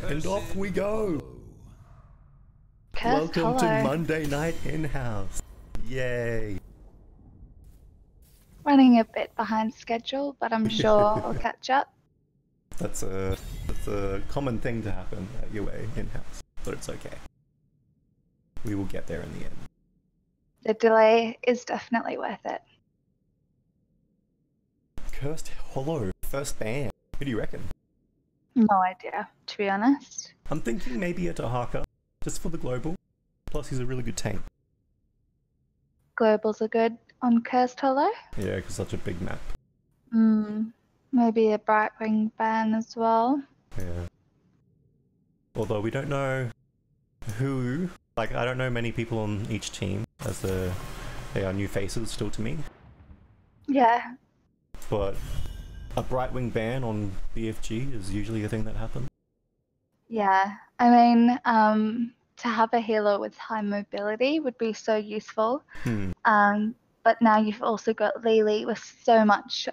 And off we go! Cursed Welcome to Hollow. Monday Night In-House! Yay! Running a bit behind schedule, but I'm sure I'll catch up. That's a common thing to happen at UA In-House, but it's okay. We will get there in the end. The delay is definitely worth it. Cursed Hollow, first ban. Who do you reckon? No idea, to be honest. I'm thinking maybe a Tahaka, just for the global. Plus he's a really good tank. Globals are good on Cursed Hollow. Yeah, because such a big map. Maybe a Brightwing ban as well. Yeah. Although we don't know who, like I don't know many people on each team, as they are new faces still to me. Yeah. But a Brightwing ban on BFG is usually a thing that happens. Yeah. I mean, to have a healer with high mobility would be so useful. But now you've also got Lily with so much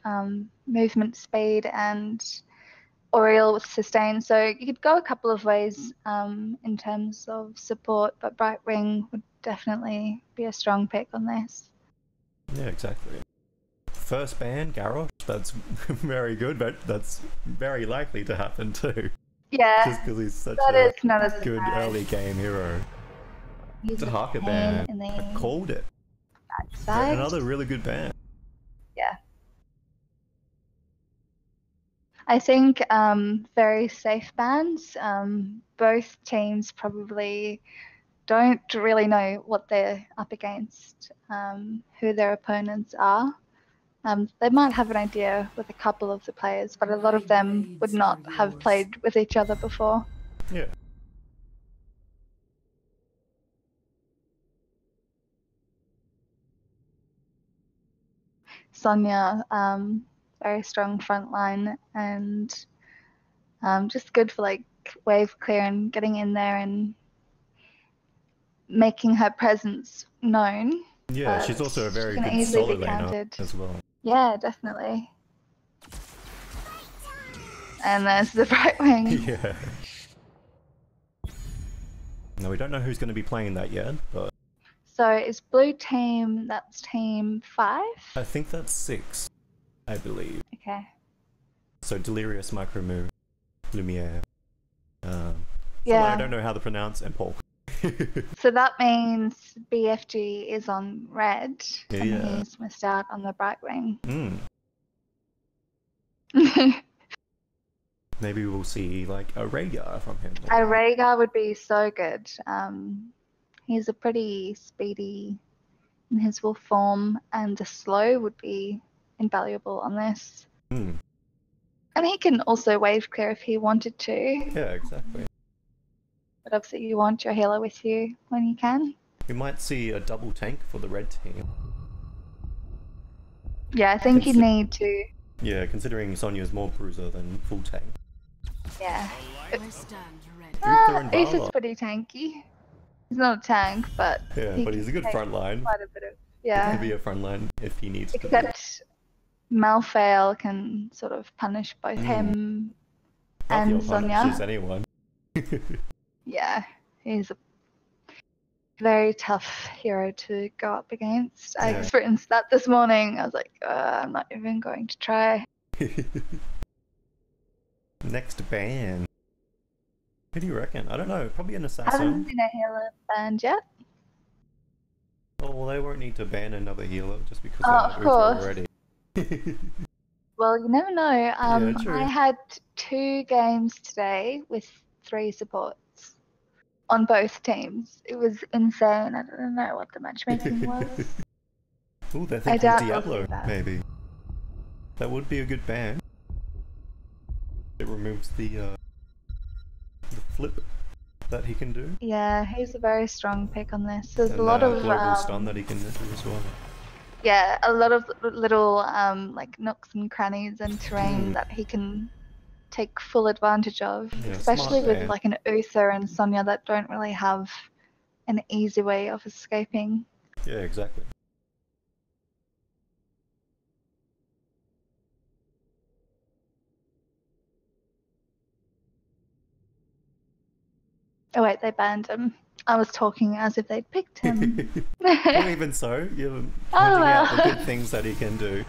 movement speed and Oriole with sustain, so you could go a couple of ways in terms of support, but Brightwing would definitely be a strong pick on this. Yeah, exactly. First ban, Garrosh, that's very good, but that's very likely to happen too. Yeah, just because he's such a good early game hero. He's a Haka ban. I called it. Backside. Another really good ban. Yeah. I think very safe bans. Both teams probably don't really know what they're up against, who their opponents are. They might have an idea with a couple of the players, but a lot of them would not have played with each other before. Yeah. Sonya, very strong front line and just good for like wave clear and getting in there and making her presence known. Yeah, she's also a very good solo laner as well. Yeah, definitely. And there's the Brightwing. Yeah. No, we don't know who's going to be playing that yet, but... So is blue team, that's team 5? I think that's 6, I believe. Okay. So Delirious, Micro Move, Lumiere, yeah. I don't know how to pronounce, and Paul. So that means BFG is on red, yeah. and he's missed out on the Brightwing. Maybe we'll see like a Rhaegar from him. A Rhaegar would be so good. He's a pretty speedy in his wolf form, and the slow would be invaluable on this. And he can also wave clear if he wanted to. Yeah, exactly. But obviously you want your healer with you when you can. We might see a double tank for the red team. Yeah, I think you need to. Yeah, considering Sonya's more bruiser than full tank. Yeah. Uther's pretty tanky. He's not a tank, but yeah, but he's a good front line. Quite a bit of He can be a front line if he needs to. Except Malfail can sort of punish both him and Sonya. Punishes anyone. Yeah, he's a very tough hero to go up against. I experienced that this morning. I was like, I'm not even going to try. Next ban. Who do you reckon? I don't know. Probably an assassin. I haven't seen a healer banned yet. Oh, well, they won't need to ban another healer just because of course. Already. Well, you never know. Yeah, true. I had 2 games today with 3 supports on both teams. It was insane. I don't know what the matchmaking was. Ooh, they're thinking Diablo, maybe. That would be a good ban. It removes the flip that he can do. Yeah, he's a very strong pick on this. There's a lot of global stun that he can do as well. Yeah, a lot of little like nooks and crannies and terrain that he can take full advantage of, especially with like an Uther and Sonya that don't really have an easy way of escaping. Yeah, exactly. Oh wait, they banned him. I was talking as if they'd picked him. Well, even so, you're pointing out the good things that he can do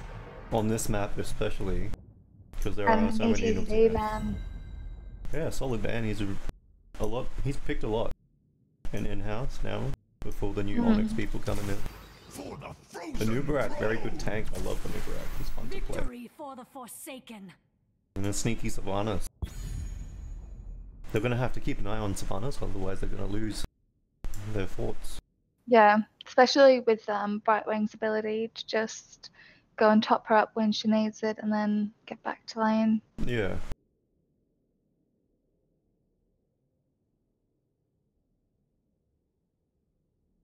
on this map, especially because there are so many of them. Yeah, solid ban. He's a lot. He's picked a lot in-house now before the new Onyx people coming in. The Nubarak, very good tank. I love the Nubarak. He's fun to play. Victory for the Forsaken. And the sneaky Savannahs. They're going to have to keep an eye on Savannahs, otherwise they're going to lose their forts. Yeah, especially with Brightwing's ability to just go and top her up when she needs it and then get back to lane. Yeah.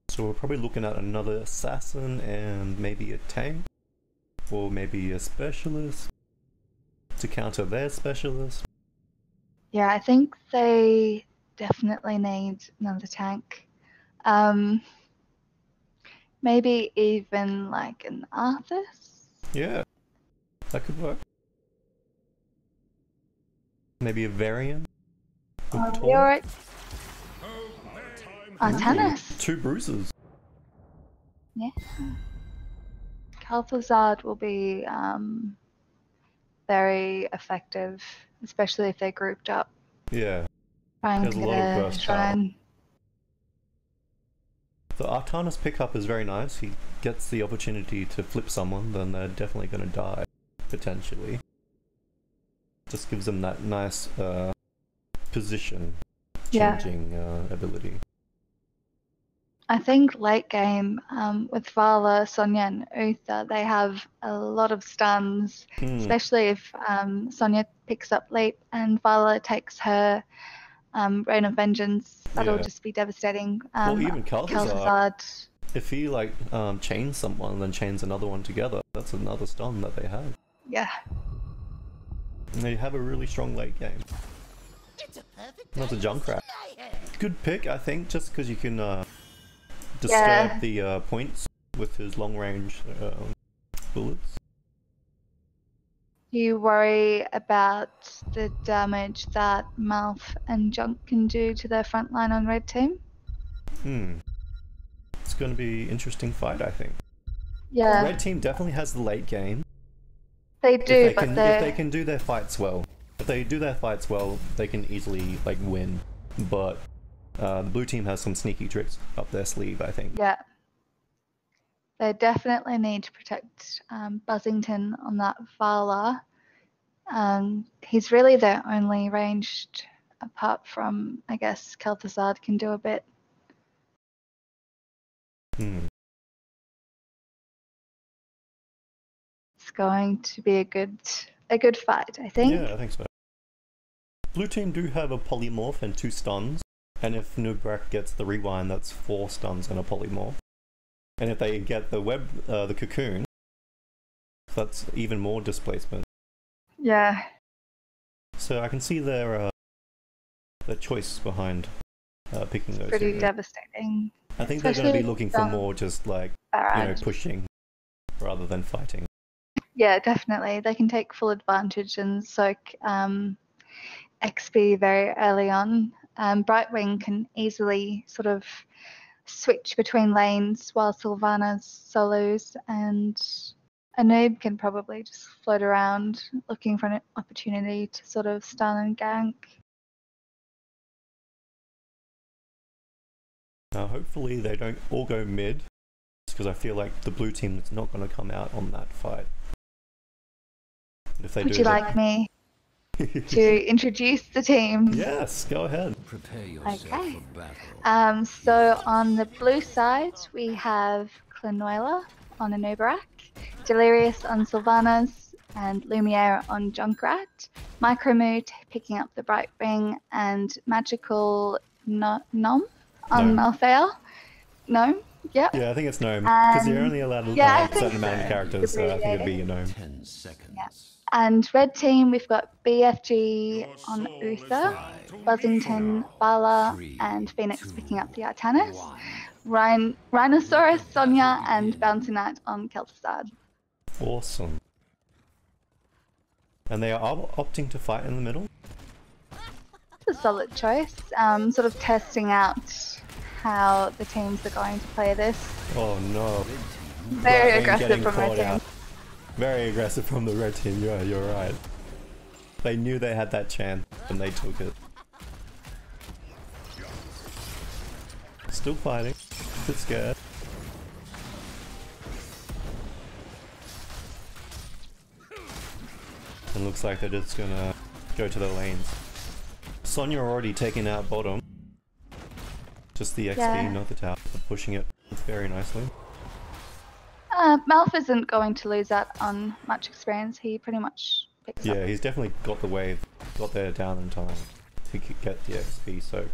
So we're probably looking at another assassin and maybe a tank, or maybe a specialist to counter their specialist. Yeah, I think they definitely need another tank. Maybe even like an Arthas? Yeah, that could work. Maybe a variant? Alright. Artanis. 2 bruises. Yeah. Calthazard will be very effective, especially if they're grouped up. Yeah. Trying to get a shrine. The Artanis pickup is very nice. He gets the opportunity to flip someone, then they're definitely going to die, potentially. Just gives them that nice position changing ability. I think late game with Vala, Sonya and Uther, they have a lot of stuns, especially if Sonya picks up Leap and Vala takes her Rain of Vengeance. That'll just be devastating. Well, even Calthazard, if he like chains someone and then chains another one together, that's another stun that they have. Yeah. And they have a really strong late game. That's a Junkrat. Good pick, I think, just because you can disturb the points with his long range bullets. Do you worry about the damage that Malf and Junk can do to their front line on red team? It's going to be an interesting fight, I think. Yeah. Red team definitely has the late game. They do, if they can do their fights well. If they do their fights well, they can easily like win. But the blue team has some sneaky tricks up their sleeve, I think. Yeah. They definitely need to protect Buzzington on that Vala. He's really their only ranged, apart from, I guess, Calthazard can do a bit. It's going to be a good fight, I think. Yeah, I think so. Blue team do have a polymorph and 2 stuns, and if Nubarak gets the rewind, that's 4 stuns and a polymorph. And if they get the the cocoon, that's even more displacement. Yeah. So I can see their choice behind picking those. Pretty devastating. I think they're going to be looking for more just like pushing rather than fighting. Yeah, definitely. They can take full advantage and soak XP very early on. Brightwing can easily sort of switch between lanes while Sylvanas solos, and a noob can probably just float around looking for an opportunity to sort of stun and gank. Hopefully they don't all go mid, because I feel like the blue team is not going to come out on that fight. If they Would you like me to introduce the team? Yes, go ahead. Prepare yourself for battle. So on the blue side, we have Clanuela on Anubarak, Delirious on Sylvanas, and Lumiere on Junkrat, Micromood picking up the Brightwing, and Magical Nom on Malthael. Gnome? Yep. Yeah, I think it's Gnome, because you're only allowed a certain amount of characters, so I think it'd be a Gnome. 10 seconds. Yeah. And red team, we've got BFG on Uther, Buzzington, Bala, and Phoenix picking up the Artanis, Rhinoceros, Sonya, and Bouncy Knight on Kel'Thuzad. Awesome. And they are opting to fight in the middle? solid choice. Sort of testing out how the teams are going to play this. Oh no. Very aggressive from red team. Very aggressive from the red team, yeah, you're right. They knew they had that chance and they took it. Still fighting. A bit scared. And looks like they're just gonna go to the lanes. Sonya already taking out bottom. Just the XP, not the tower. They're pushing it very nicely. Malf isn't going to lose out on much experience. He pretty much picks up. Yeah, he's definitely got the wave. Got there down in time to get the XP, so...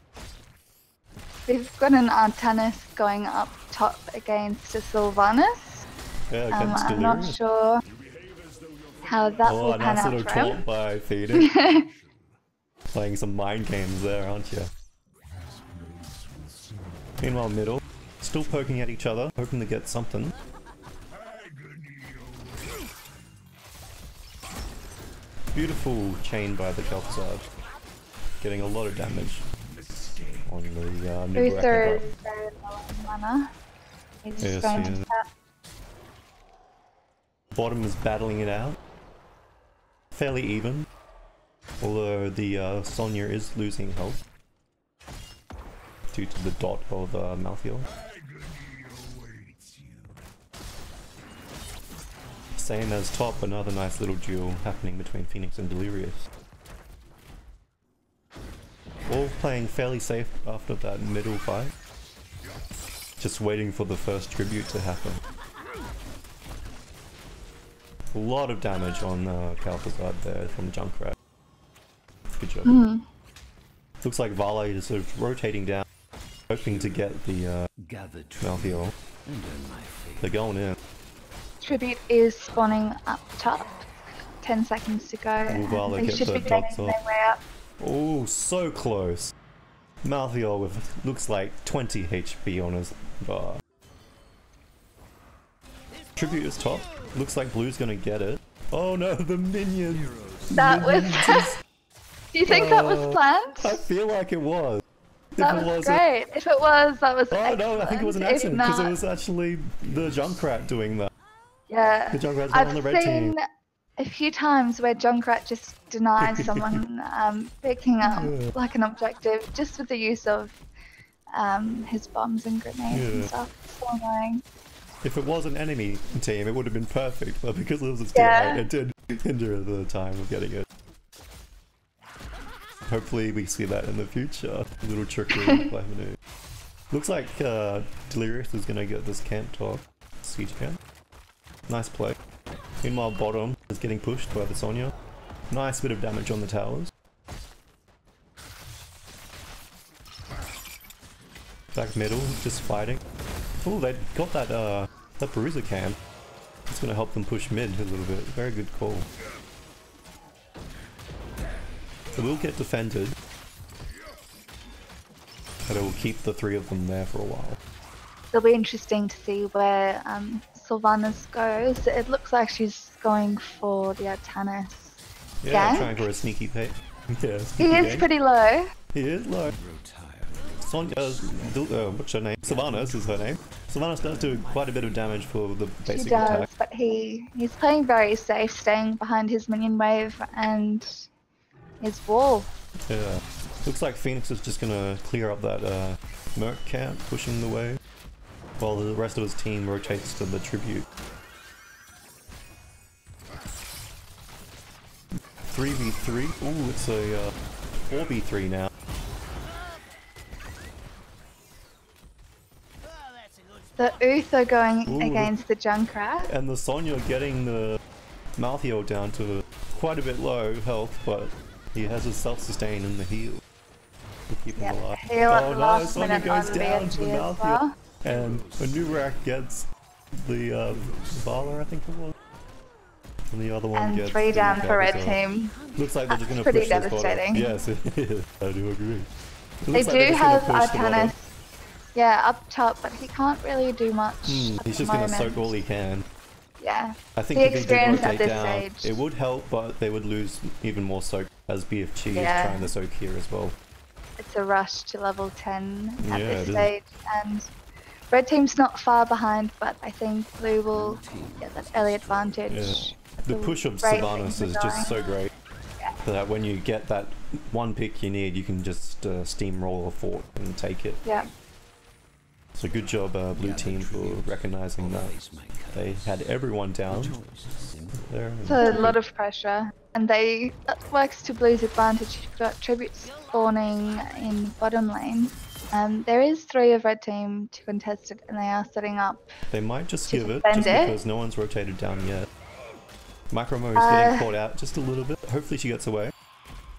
We've got an Artanis going up top against a Sylvanas. Yeah, against I'm not sure how that will pan out for him. Oh, nice little taunt by Phoenix. Playing some mind games there, aren't you? Meanwhile, middle, still poking at each other, hoping to get something. Beautiful chain by the Kel'Thuzad, getting a lot of damage on the mid. Uther is very low on mana. He's just going to tap. Bottom is battling it out. Fairly even. Although the Sonya is losing health. Due to the dot of Malthael. Same as top, another nice little duel happening between Phoenix and Delirious. All playing fairly safe after that middle fight. Just waiting for the first tribute to happen. A lot of damage on Kel'Thuzad there from Junkrat. Good job. Looks like Vale is sort of rotating down, hoping to get the Malthael. They're going in. Tribute is spawning up top. 10 seconds to go. They should be making their way up. Oh, so close. Malthael with looks like 20 HP on his bar. Tribute is top. Looks like Blue's gonna get it. Oh no, the minions! That was... Do you think that was planned? I feel like it was. That was great. If it was, that was excellent. Oh no, I think it was an accident because it was actually the Junkrat doing that. Yeah, the Junkrat's on the red team. A few times where Junkrat just denies someone picking up like an objective just with the use of his bombs and grenades and stuff. It's so annoying. If it was an enemy team, it would have been perfect, but because it was a teammate, it did hinder the time of getting it. Hopefully we see that in the future. A little trickery. Looks like Delirious is gonna get this camp top. Siege camp. Nice play. Meanwhile, bottom is getting pushed by the Sonya. Nice bit of damage on the towers. Back middle, just fighting. Oh, they got that Perusa camp. It's gonna help them push mid a little bit. Very good call. It will get defended. But it will keep the three of them there for a while. It'll be interesting to see where Sylvanas goes. It looks like she's going for the Artanis. Yeah, trying for a sneaky pick. Yeah, he is pretty low. He is low. Sonya, what's her name? Sylvanas is her name. Sylvanas does do quite a bit of damage for the basic attack. But he's playing very safe, staying behind his minion wave and his wall. Yeah. Looks like Phoenix is just gonna clear up that Merc camp, pushing the wave, while the rest of his team rotates to the tribute. 3v3. Ooh, it's a 4v3 now. The Uther going against the Junkrat. And the Sonya getting the Malthael down to quite a bit low health, but he has his self-sustain and the heal to keep him alive. Oh no, Sonya goes down to the Malthael. Well. And Anurak gets the Vala, I think it was. And the other one gets 3 down for red team. Looks like they're just going to push this bottom. Yes, it is. I do agree. They do have Artanis, up top, but he can't really do much. He's just going to soak all he can. Yeah. I think if he did rotate down, it would help, but they would lose even more soak as BFG is trying to soak here as well. it's a rush to level 10 at Yeah, this it is. stage, and red team's not far behind, but I think blue will get that early advantage. The push of Great Sylvanas things are is just going. so great. Yeah. That when you get that one pick you need, you can just steamroll a fort and take it. Yeah. So good job, blue team, for recognizing that they had everyone down there. It's a lot of pressure, and that works to blue's advantage. You've got tributes spawning in bottom lane. There is 3 of red team to contest it, and they are setting up. They might just to give it, defend just it. because no one's rotated down yet. Micromo is getting caught out just a little bit. Hopefully she gets away.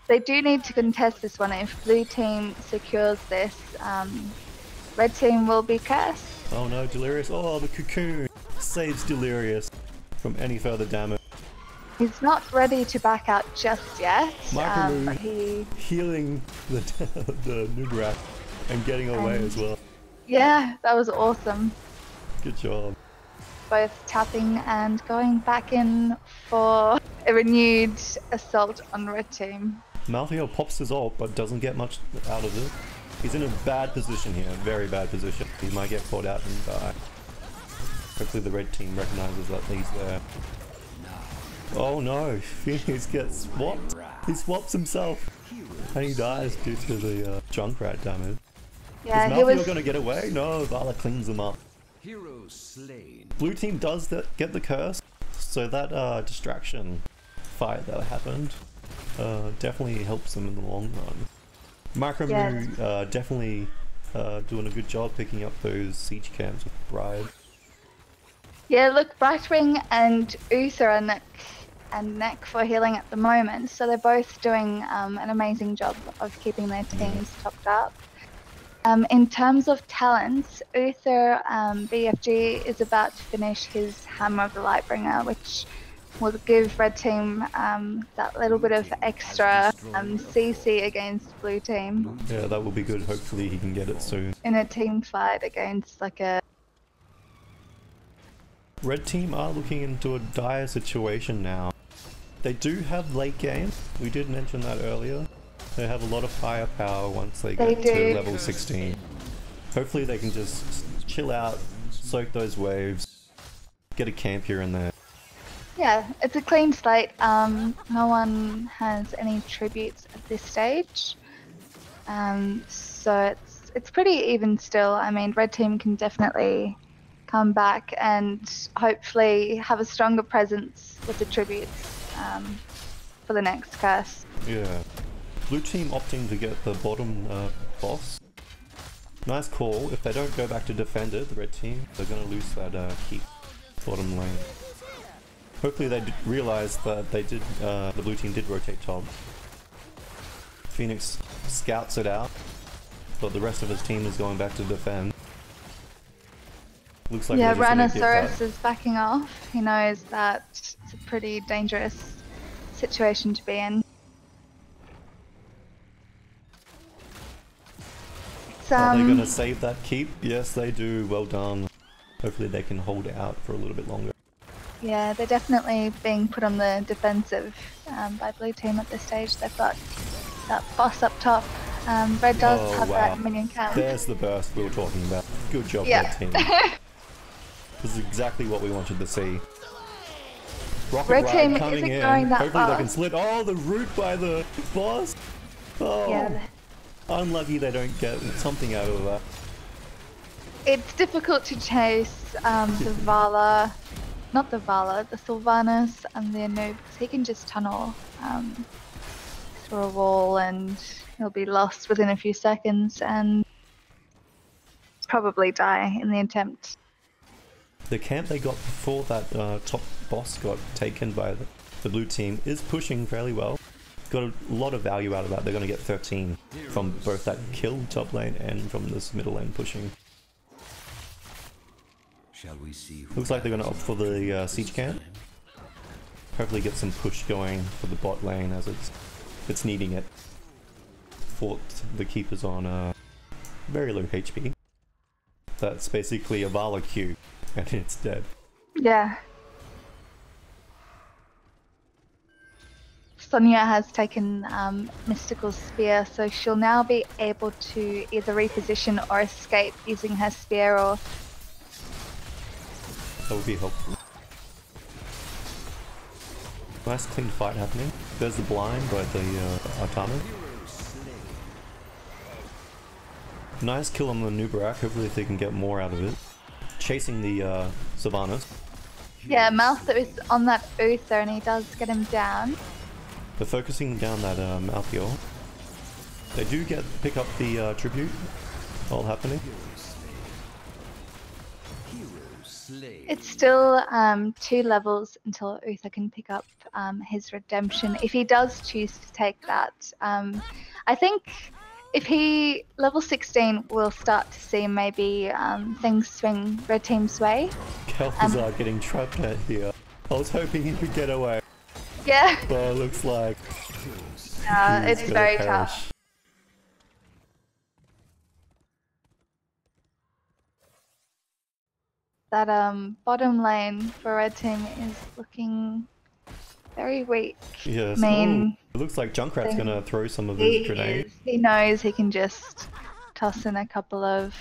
They do need to contest this one. If blue team secures this, red team will be cursed. Oh no, Delirious. Oh, the cocoon saves Delirious from any further damage. He's not ready to back out just yet. Micromo But he, healing the Nubarak and getting away as well. yeah, that was awesome. Good job. Both tapping and going back in for a renewed assault on red team. Malthael pops his ult, but doesn't get much out of it. He's in a bad position here, very bad position. He might get caught out and die. Hopefully the red team recognizes that he's there. Oh no, Phoenix gets swapped. He swaps himself. And he dies due to the Junkrat damage. Yeah, Is he was. Malthael gonna get away? No, Vala cleans him up. Hero slain. Blue team does get the curse, so that distraction fight that happened definitely helps them in the long run. Micromoo definitely doing a good job picking up those siege camps with Bride. Yeah, look, Brightwing and Uther are neck and neck for healing at the moment, so they're both doing an amazing job of keeping their teams topped up. In terms of talents, Uther BFG is about to finish his Hammer of the Lightbringer, which will give red team that little bit of extra CC against blue team. Yeah, that will be good. Hopefully he can get it soon. In a team fight against like a... Red team are looking into a dire situation now. They do have late game. We did mention that earlier. They have a lot of firepower once they get to level 16. Hopefully they can just chill out, soak those waves, get a camp here and there. Yeah, it's a clean slate. No one has any tributes at this stage. So it's pretty even still. I mean, red team can definitely come back and hopefully have a stronger presence with the tributes for the next curse. Yeah. Blue team opting to get the bottom boss. Nice call. If they don't go back to defend it, the red team, they're going to lose that keep bottom lane. Hopefully they realize that they did. The blue team did rotate top. Phoenix scouts it out, but the rest of his team is going back to defend. Looks like yeah, they're just gonna Rhinoceros is backing off. He knows that it's a pretty dangerous situation to be in. Are they going to save that keep? Yes, they do. Well done. Hopefully they can hold it out for a little bit longer. Yeah, they're definitely being put on the defensive by blue team at this stage. They've got that boss up top. Red does have that minion count. There's the burst we were talking about. Good job, yeah. Red team. This is exactly what we wanted to see. Rocket Red Ride team coming isn't in. going that Hopefully they can fast. slit. Oh, the root by the boss. Oh, Yeah. unlucky they don't get something out of that. It's difficult to chase the Vala, not the Vala, the Sylvanas and the noob, because he can just tunnel through a wall and he'll be lost within a few seconds and probably die in the attempt. The camp they got before that top boss got taken by the blue team is pushing fairly well. Got a lot of value out of that. They're going to get 13 from both that kill top lane and from this middle lane pushing. Shall we see? Looks like they're going to opt for the siege camp. Hopefully get some push going for the bot lane as it's needing it. Fort the keepers on very low HP. That's basically a Vala Q and it's dead. Yeah. Sonya has taken Mystical Spear, so she'll now be able to either reposition or escape using her spear or... That would be helpful. Nice clean fight happening. There's the blind by the Artana. Nice kill on the Nubarak, hopefully if they can get more out of it. Chasing the Sylvanas. Yeah, Malthus is on that Uther and he does get him down. They're focusing down that Malthael. They do pick up the tribute, all happening. It's still 2 levels until Uther can pick up his redemption. If he does choose to take that, I think if he level 16, we'll start to see maybe things swing red team's way. Kel'Thuzad getting trapped out here. I was hoping he could get away. Yeah. But it looks like it's very tough. That bottom lane for red team is looking very weak. Yes. It looks like Junkrat's gonna throw some of his grenades. He knows he can just toss in a couple of...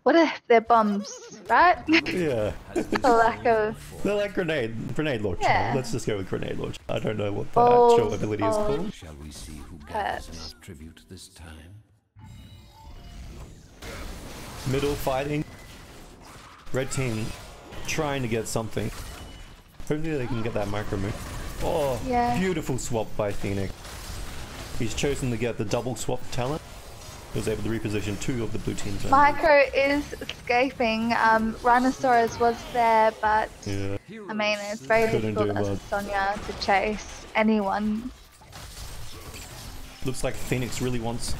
What are their bombs, right? Yeah. The lack of... They're like grenade launcher. Yeah. Let's just go with grenade launcher. I don't know what the actual ability is called. Shall we see who gathers enough tribute this time? Middle fighting. Red team trying to get something. Hopefully they can get that micro move. Oh, yeah. Beautiful swap by Phoenix. He's chosen to get the double swap talent. He was able to reposition 2 of the blue team's. Micro is escaping. Rhinosaurus was there, but yeah. I mean, it's very difficult as Sonya to chase anyone. Looks like Phoenix really wants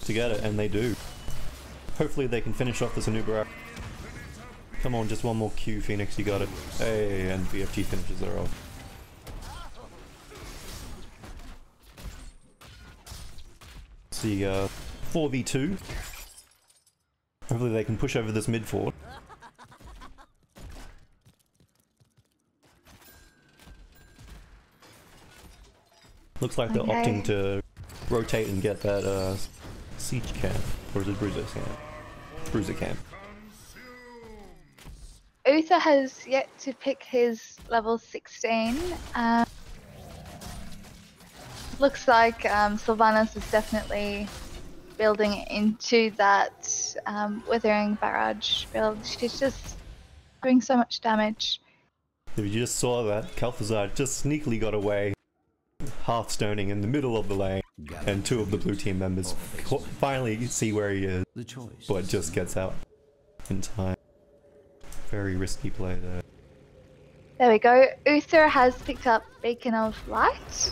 to get it, and they do. Hopefully they can finish off this Anubara. Come on, just one more Q, Phoenix, you got it. Hey, and BFG finishes her off. See, 4v2. Hopefully they can push over this mid fort. Looks like they're opting to rotate and get that siege camp, or is it bruiser camp? Bruiser camp. Uther has yet to pick his level 16. Looks like Sylvanas is definitely building into that Withering Barrage build. She's just doing so much damage. If you just saw that, Kel'Thuzad just sneakily got away, half stoning in the middle of the lane, and 2 of the blue team members finally see where he is, but just gets out in time. Very risky play there. There we go. Uther has picked up Beacon of Light.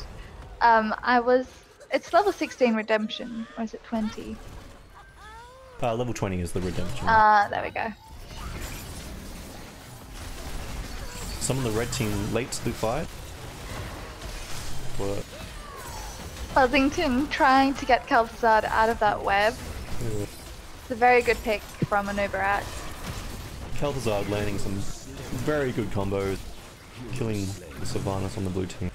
It's level 16 redemption, or is it 20? Level 20 is the redemption. There we go. Some of the red team late to the fight. What? Buzzington trying to get Kel'Thuzad out of that web. Yeah. It's a very good pick from Anubarat. Kel'Thuzad landing some very good combos, killing the Sylvanas on the blue team.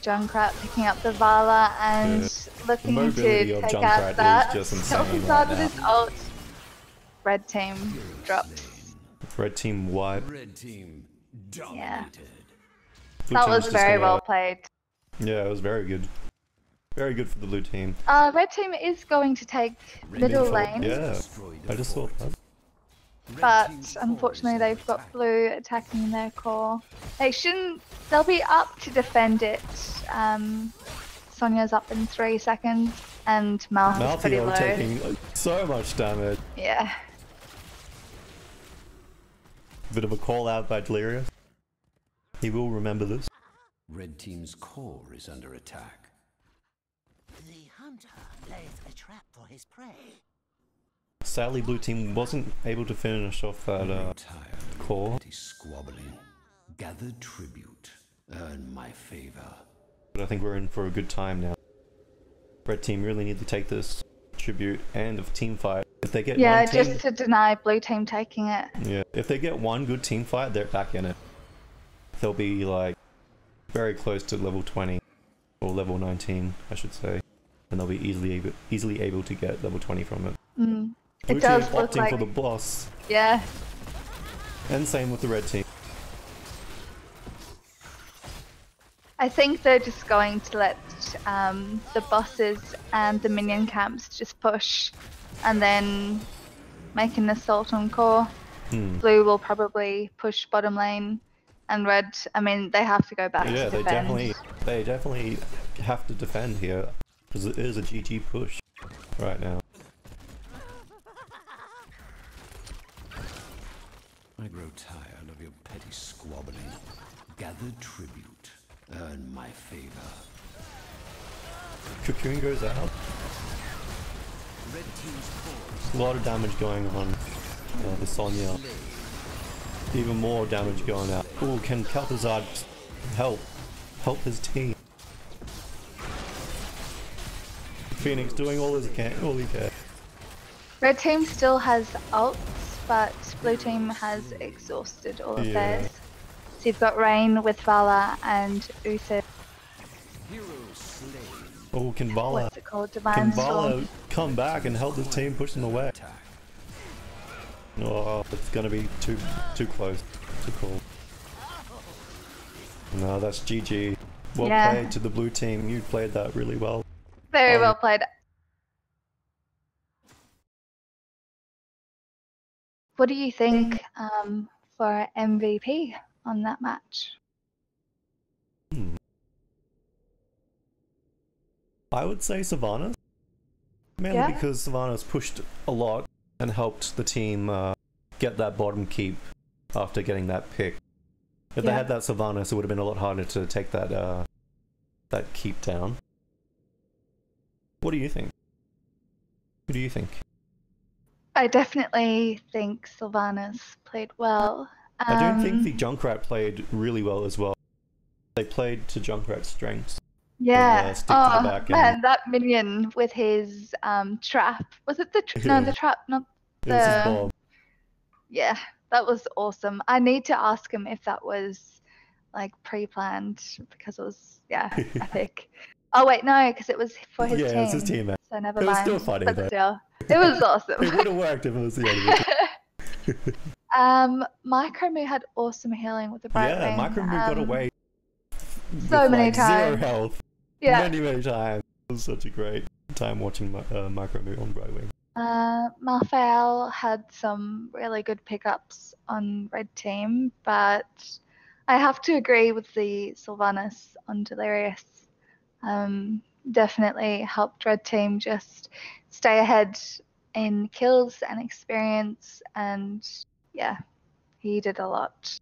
Junkrat picking up the Vala and looking to take out that. Kel'Thuzad with his ult. Red team drops. Red team wide. Red team dominated. Yeah. That was very well played. Yeah, it was very good. Very good for the blue team. Red team is going to take middle lane. Yeah, I just thought that. But unfortunately they've got blue attacking their core. They'll be up to defend it. Sonya's up in 3 seconds and Malth is pretty low. Taking so much damage. Yeah. Bit of a call out by Delirious. He will remember this. Red team's core is under attack. The hunter lays a trap for his prey. Sadly, blue team wasn't able to finish off that core. Squabbling. Gather tribute. Earn my favor. But I think we're in for a good time now. Red team really need to take this tribute and a team fight. If they get one team, just to deny blue team taking it. Yeah, if they get one good team fight, they're back in it. they'll be like very close to level 20 or level 19, I should say, and they'll be easily able to get level 20 from it. It does look opting like for the boss, yeah. and same with the red team. I think they're just going to let the bosses and the minion camps just push, and then make an assault on core. Blue will probably push bottom lane, and red, I mean, they have to go back to defend. They definitely have to defend here, because it is a GG push right now. I grow tired of your petty squabbling. Gather tribute. Earn my favor. Cocoon goes out. Red team's core. A lot of damage going on. The Sonya. Even more damage going out. Ooh, can Calthazard help his team? Phoenix doing all he can. Red team still has ults, but blue team has exhausted all of theirs. So you've got Rain with Vala and Uther. Oh, can Vala? What's it called? Divine Storm. Come back and help his team push them away? Oh, it's gonna be too close. Too cool. No, that's GG. Well played to the blue team. You played that really well. Very well played. What do you think for MVP on that match? I would say Sylvanas. Mainly because Sylvanas pushed a lot and helped the team get that bottom keep after getting that pick. If they had that Sylvanas, it would have been a lot harder to take that that keep down. What do you think? Who do you think? I definitely think Sylvanas played well. I don't think the Junkrat played really well as well. They played to Junkrat's strengths. Yeah. Stick to the back man, that minion with his trap. Was it the no, the trap, not the. It was his bomb. Yeah, that was awesome. I need to ask him if that was like pre-planned, because it was epic. Oh wait, no, because it was for his team. Yeah, it was his team. Man. So never mind. It was still funny but though. Still, it was awesome. It would have worked if it was the enemy. Micromoo had awesome healing with the Bright Wing. Micromoo got away so with, many times. 0 health. Yeah. Many times. It was such a great time watching Micromoo on Bright Wing. Malfael had some really good pickups on red team, but I have to agree with the Sylvanas on Delirious. Definitely helped red team just stay ahead in kills and experience, and yeah, he did a lot.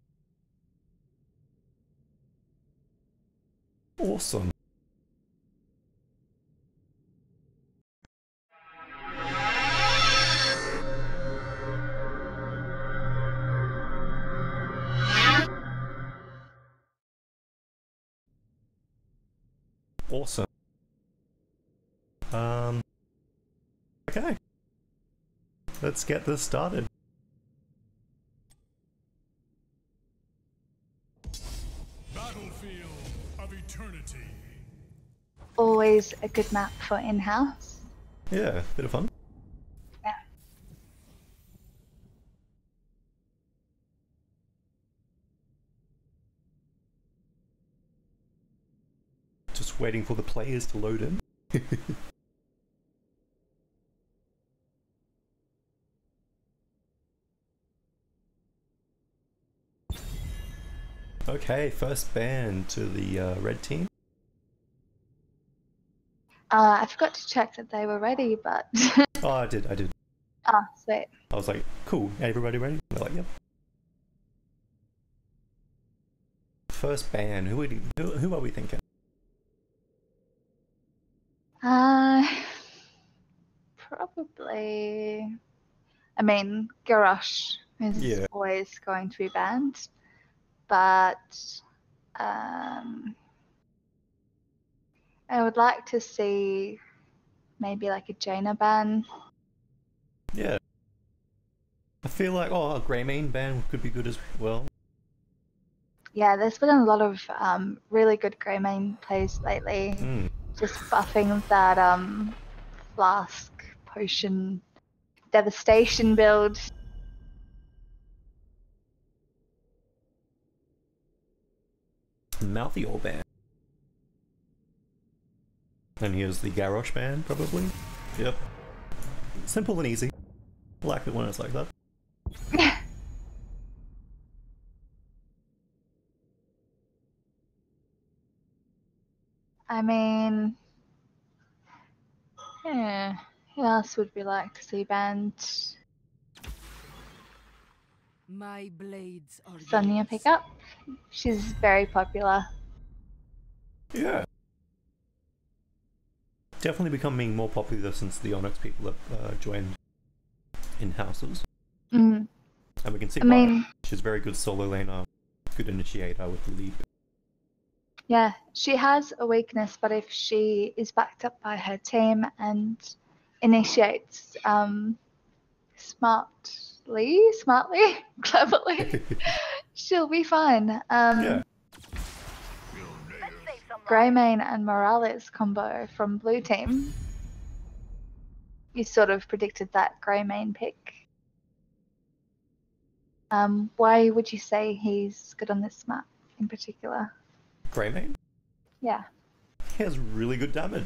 Awesome. Awesome. Okay. Let's get this started. Battlefield of Eternity. Always a good map for in-house. Yeah, bit of fun. Yeah. Just waiting for the players to load in. Okay, first ban to the red team. I forgot to check that they were ready, but... Oh, I did. Ah, sweet. I was like, cool, everybody ready? They're like, yep. First ban, who are we thinking? Probably... I mean, Garrosh is always going to be banned, but I would like to see maybe like a Jaina ban. Yeah. I feel like, a Greymane ban could be good as well. Yeah, there's been a lot of really good Greymane plays lately. Just buffing that flask potion devastation build. Mouthy or band. And here's the Garrosh band, probably. Yep. Simple and easy. I like it when it's like that. I mean, yeah, who else would we like to see banned? My blades are Sonya yours. pickup. She's very popular. Yeah. Definitely becoming more popular since the Onyx people have joined in houses. Mm. And we can see I why. mean, She's very good solo laner, good initiator with the leap. yeah, she has a weakness, but if she is backed up by her team and initiates smartly, cleverly, she'll be fine. Yeah. Greymane and Morales combo from blue team. You sort of predicted that Greymane pick. Why would you say he's good on this map in particular? Greymane? Yeah. He has really good damage.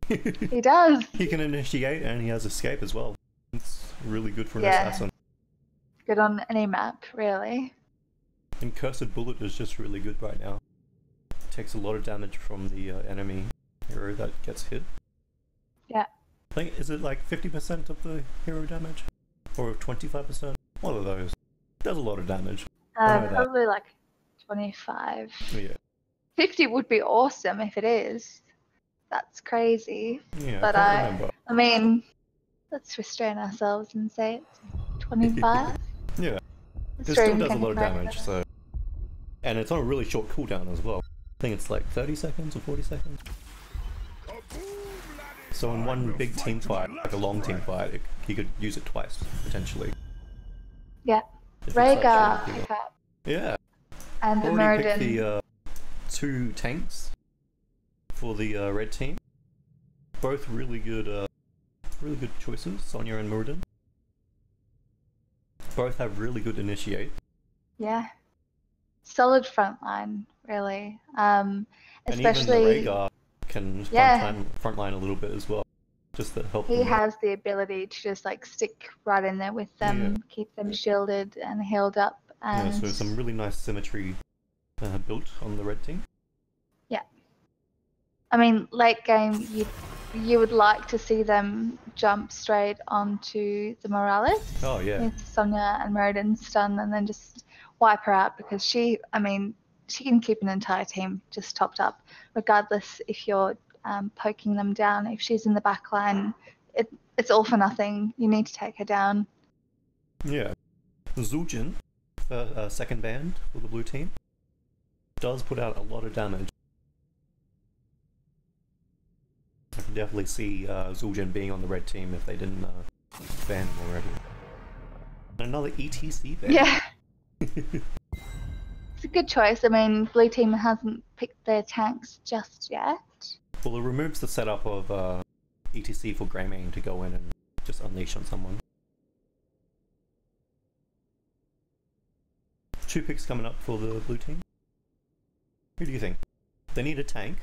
He does. He can initiate and he has escape as well. It's really good for an Yeah. assassin. Good on any map, really. And Cursed Bullet is just really good right now. Takes a lot of damage from the enemy hero that gets hit. Yeah. I think, is it like 50% of the hero damage? Or 25%? One of those. Does a lot of damage. I know that. Probably like 25. Yeah. 50 would be awesome if it is. That's crazy. Yeah, But I can't remember. I mean, let's restrain ourselves and say it's 25. Yeah. The It still stream does a can lot of correct damage, that. so... And it's on a really short cooldown as well. I think it's like 30 seconds or 40 seconds. So in one big team fight, like a long team fight, he could use it twice, potentially. Yeah. If it's that Rhaegar short. pickup Yeah. and the Already picked Muradin. the two tanks for the red team. Both really good choices, Sonya and Muradin. Both have really good initiate. Yeah. Solid front line, really. And Especially even the Rhaegar can Yeah. frontline a little bit as well. Just to help he them. has the ability to just like stick right in there with them, keep them shielded and healed up. Yeah, And so some really nice symmetry built on the red team. I mean, late game, you would like to see them jump straight onto the Morales Oh yeah. with Sonya and Muradin stun, and then just wipe her out because she can keep an entire team just topped up, regardless if you're poking them down. If she's in the back line, it's all for nothing. You need to take her down. Yeah. Zul'jin, second band for the blue team, does put out a lot of damage. I can definitely see Zul'jin being on the red team if they didn't ban him already. Another ETC ban. Yeah. It's a good choice. I mean, blue team hasn't picked their tanks just yet. Well, it removes the setup of ETC for Greymane to go in and just unleash on someone. 2 picks coming up for the blue team. Who do you think? They need a tank.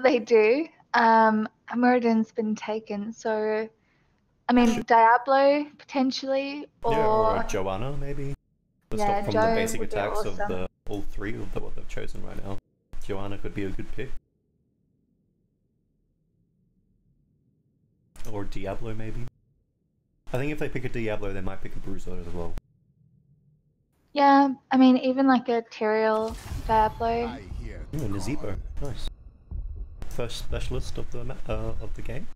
They do. Muradin's been taken, so I mean Diablo potentially, or, Yeah, or Joanna maybe. Let's Yeah, stop from Jo the basic would be attacks of awesome. all three of what they've chosen right now. Joanna could be a good pick. Or Diablo maybe. I think if they pick a Diablo, they might pick a Bruiser as well. yeah, I mean even like a Tyrael Diablo. Ooh, and Nazebo. Nice. First specialist of the game.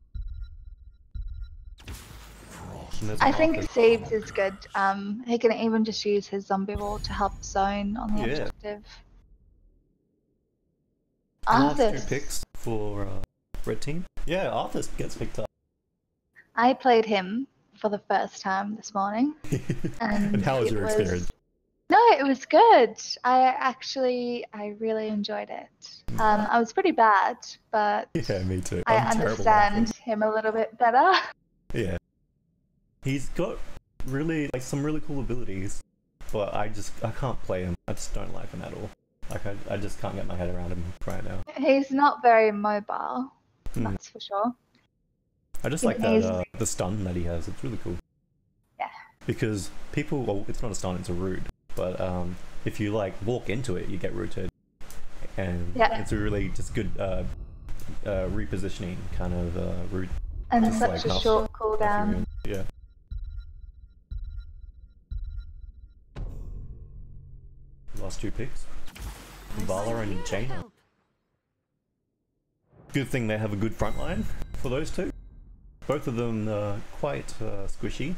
And there's I an think Arthur. Siebes is good. He can even just use his zombie wall to help zone on the Yeah. objective. Last 2 Arthas. picks for red team. Yeah, Arthur gets picked up. I played him for the first time this morning. And how was your experience? No, it was good. I really enjoyed it. I was pretty bad, but Yeah, me too. I I'm understand him a little bit better. Yeah. He's got really, like, some really cool abilities, but I can't play him. I just don't like him at all. Like, I just can't get my head around him right now. He's not very mobile, that's for sure. I just like that, the stun that he has. It's really cool. Yeah. Because people, well, it's not a stun, it's a root. But if you, like, walk into it, you get rooted. And it's a really just good repositioning kind of route. And it's such a short cooldown. Yeah. Last 2 picks. Vala and Jaina. Good thing they have a good front line for those two. Both of them quite squishy.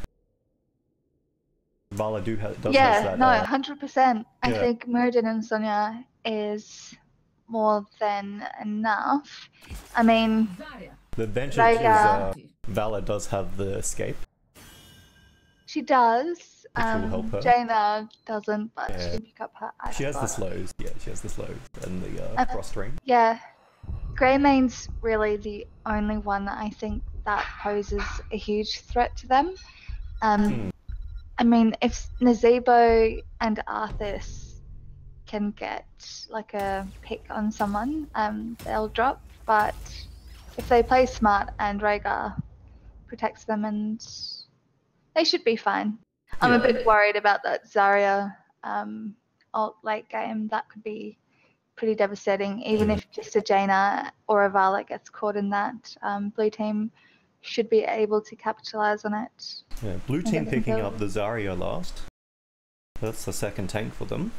Vala does have that. No, 100%. I think Muradin and Sonya is more than enough. I mean, the advantage is Vala does have the escape. She does. Which will help her. Jaina doesn't, but she can pick up her ice. She has the slows. Yeah, she has the slows and the frost ring. Yeah. Greymane's really the only one that I think that poses a huge threat to them. I mean, if Nazebo and Arthas can get like a pick on someone, they'll drop. But if they play smart and Rhaegar protects them, and they should be fine. I'm a bit worried about that Zarya ult late game. That could be pretty devastating, even if just a Jaina or a Vala gets caught in that. Blue team should be able to capitalize on it. Yeah, blue team picking up the Zarya last. That's the second tank for them.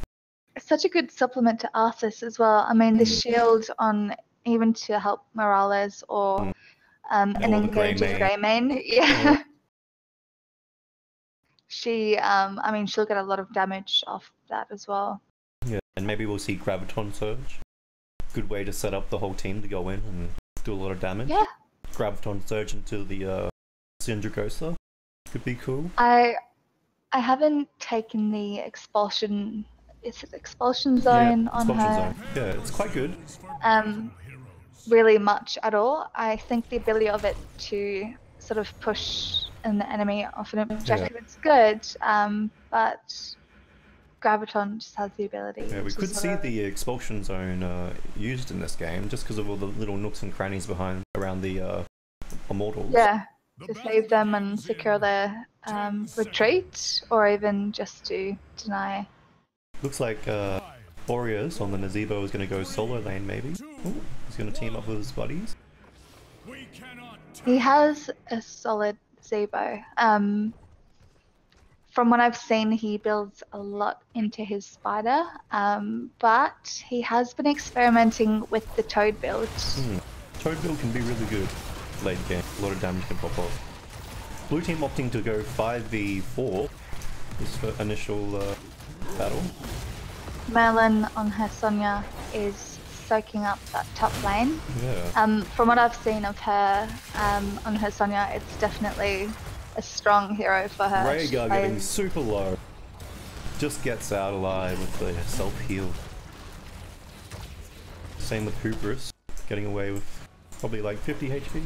It's such a good supplement to Arthas as well. I mean, the shield on even to help Morales or an engaging Greymane. Yeah. She, I mean, she'll get a lot of damage off that as well. Yeah, and maybe we'll see Graviton Surge. Good way to set up the whole team to go in and do a lot of damage. Yeah. Graviton Surge into the Syndragosa. Could be cool. I haven't taken the expulsion. Is it expulsion zone on expulsion her? Zone. Yeah, it's quite good. Really much at all. I think the ability of it to sort of push an enemy off an objective, it's good. But Graviton just has the ability. Yeah, we could see the expulsion zone used in this game just because of all the little nooks and crannies around the immortals. Yeah, to save them and secure their retreat, or even just to deny. Looks like Warriors on the Nazebo is going to go solo lane maybe. Ooh, he's going to team up with his buddies. He has a solid Zebo. From what I've seen, he builds a lot into his spider, but he has been experimenting with the Toad build. Toad build can be really good late game. A lot of damage can pop off. Blue team opting to go 5v4 this initial battle. Merlin on her Sonya is soaking up that top lane. Yeah. From what I've seen of her on her Sonya, it's definitely a strong hero for her. Rhaegar getting super low. Just gets out alive with the self-heal. Same with Hubris, getting away with probably like 50 HP.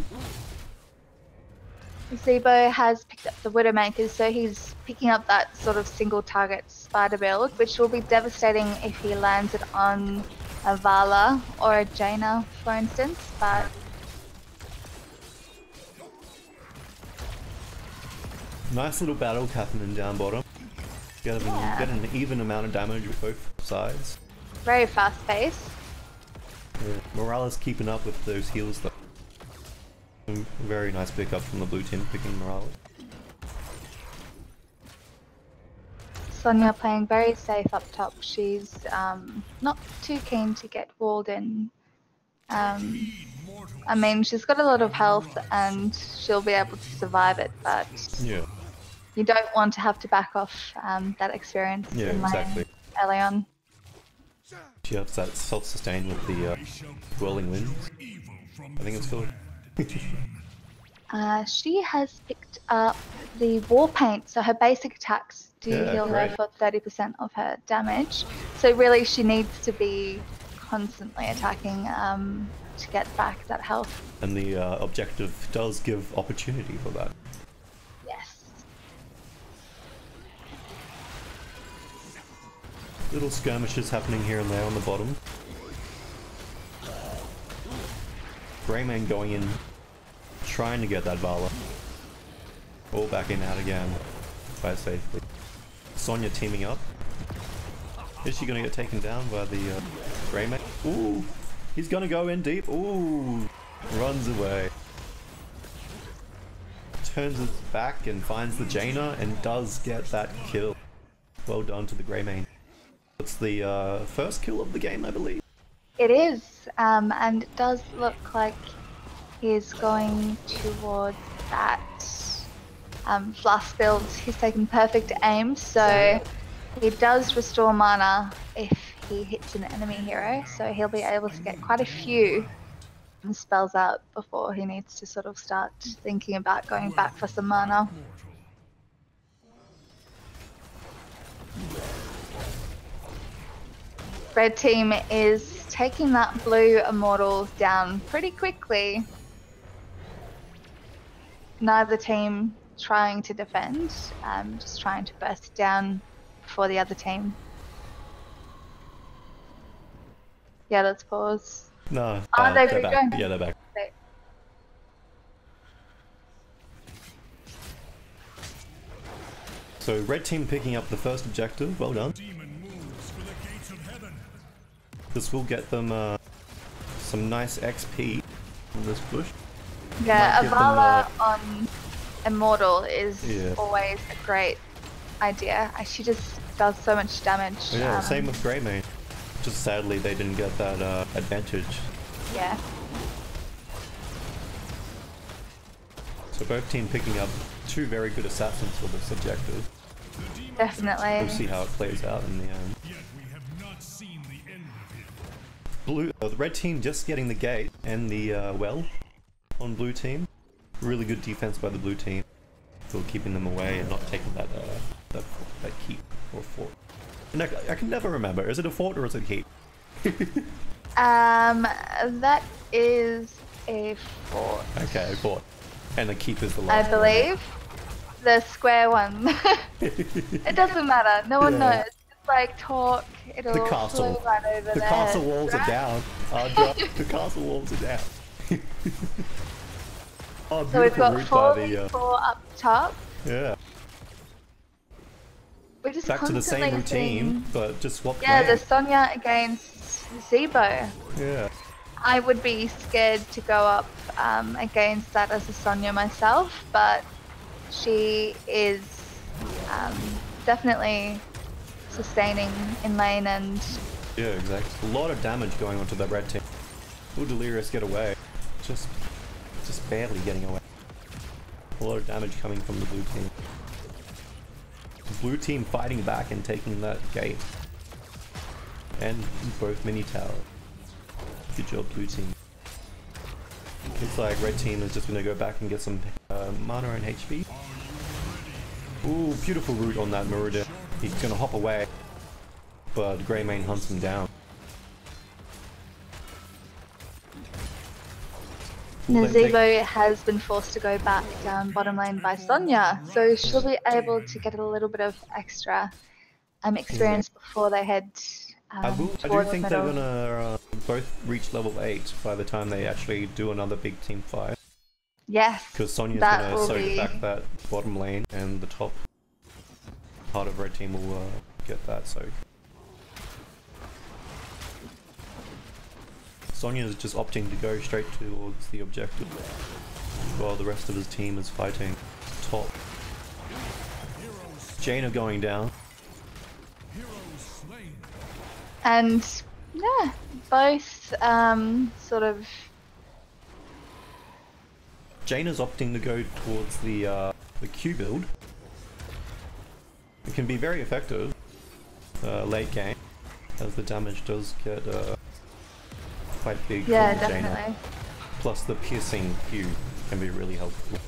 Zebo has picked up the Widowmaker, so he's picking up that sort of single target spider build, which will be devastating if he lands it on a Vala or a Jaina, for instance, but nice little battle happening down bottom. Get an even amount of damage with both sides. Very fast paced. Yeah. Morales keeping up with those heals though. Very nice pickup from the blue team picking Morales. Sonya playing very safe up top. She's not too keen to get walled in. I mean, she's got a lot of health and she'll be able to survive it, but you don't want to have to back off that experience in lane early on. She has that self-sustain with the Whirling Winds, I think it's called. She has picked up the war paint, so her basic attacks do heal her for 30% of her damage. So really, she needs to be constantly attacking to get back that health. And the objective does give opportunity for that. Yes. Little skirmishes happening here and there on the bottom. Greymane going in, trying to get that Vala. All backing out again, quite safely. Sonya teaming up. Is she gonna get taken down by the Greymane? Ooh, he's gonna go in deep. Ooh, runs away. Turns his back and finds the Jaina and does get that kill. Well done to the Greymane. It's the first kill of the game, I believe. It is, and it does look like he's going towards that flask build. He's taken perfect aim, so he does restore mana if he hits an enemy hero, so he'll be able to get quite a few spells out before he needs to sort of start thinking about going back for some mana. Red team is taking that blue immortal down pretty quickly. Neither team trying to defend, just trying to burst down before the other team. Yeah, let's pause. No, they're back. going. Yeah, they're back. So red team picking up the first objective, well done. This will get them some nice XP in this push. Yeah, a Vala on Immortal is always a great idea. She just does so much damage. Yeah, same with Greymane. Just sadly they didn't get that advantage. Yeah. So both team picking up two very good assassins for this objective. Definitely. We'll see how it plays out in the end. The red team just getting the gate and the well on blue team. Really good defense by the blue team for keeping them away and not taking that keep or fort. And I can never remember. Is it a fort or is it a keep? That is a fort. Okay, a fort. And the keep is the I last believe. The square one. It doesn't matter. No one knows. Just like talk. It'll the castle. flow right over the their castle heads, walls right? are down. The castle walls are down. Oh, So we've got route 4v4 up top. Yeah. We're just Back to the same constantly routine, but just swap Yeah, the lanes. Sonya against Zebo. Yeah. I would be scared to go up against that as a Sonya myself, but she is definitely sustaining in lane and... Yeah, exactly. A lot of damage going onto that red team. Will Delirious get away? Just barely getting away. A lot of damage coming from the blue team. The blue team fighting back and taking that gate. And both mini towers. Good job, blue team. Looks like red team is just going to go back and get some mana and HP. Ooh, beautiful route on that Marauder. He's going to hop away, but Greymane hunts him down. Nazebo has been forced to go back down bottom lane by Sonya, so she'll be able to get a little bit of extra experience before they head I do think they're gonna both reach level 8 by the time they actually do another big team fight. Yes, because Sonya's gonna soak back that bottom lane, and the top part of red team will get that soak. Sonya is just opting to go straight towards the objective, while the rest of his team is fighting top. Jaina going down. And yeah, both sort of... Jaina's opting to go towards the Q build. It can be very effective late game, as the damage does get quite big from Jaina. Definitely. Plus the piercing Q can be really helpful.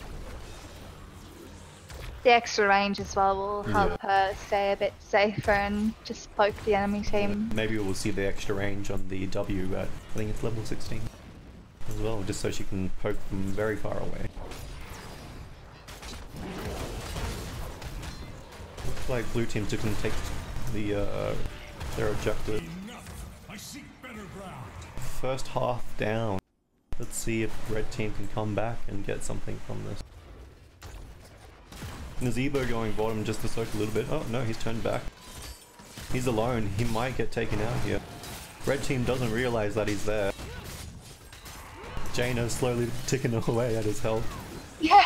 The extra range as well will help her stay a bit safer and just poke the enemy team. Maybe we'll see the extra range on the W at, I think it's level 16 as well, just so she can poke from very far away. Looks like blue team took and take the their objective. First half down. Let's see if red team can come back and get something from this. Nazebo going bottom just to soak a little bit. Oh no, he's turned back. He's alone. He might get taken out here. Red team doesn't realize that he's there. Jaina's slowly ticking away at his health. Yeah.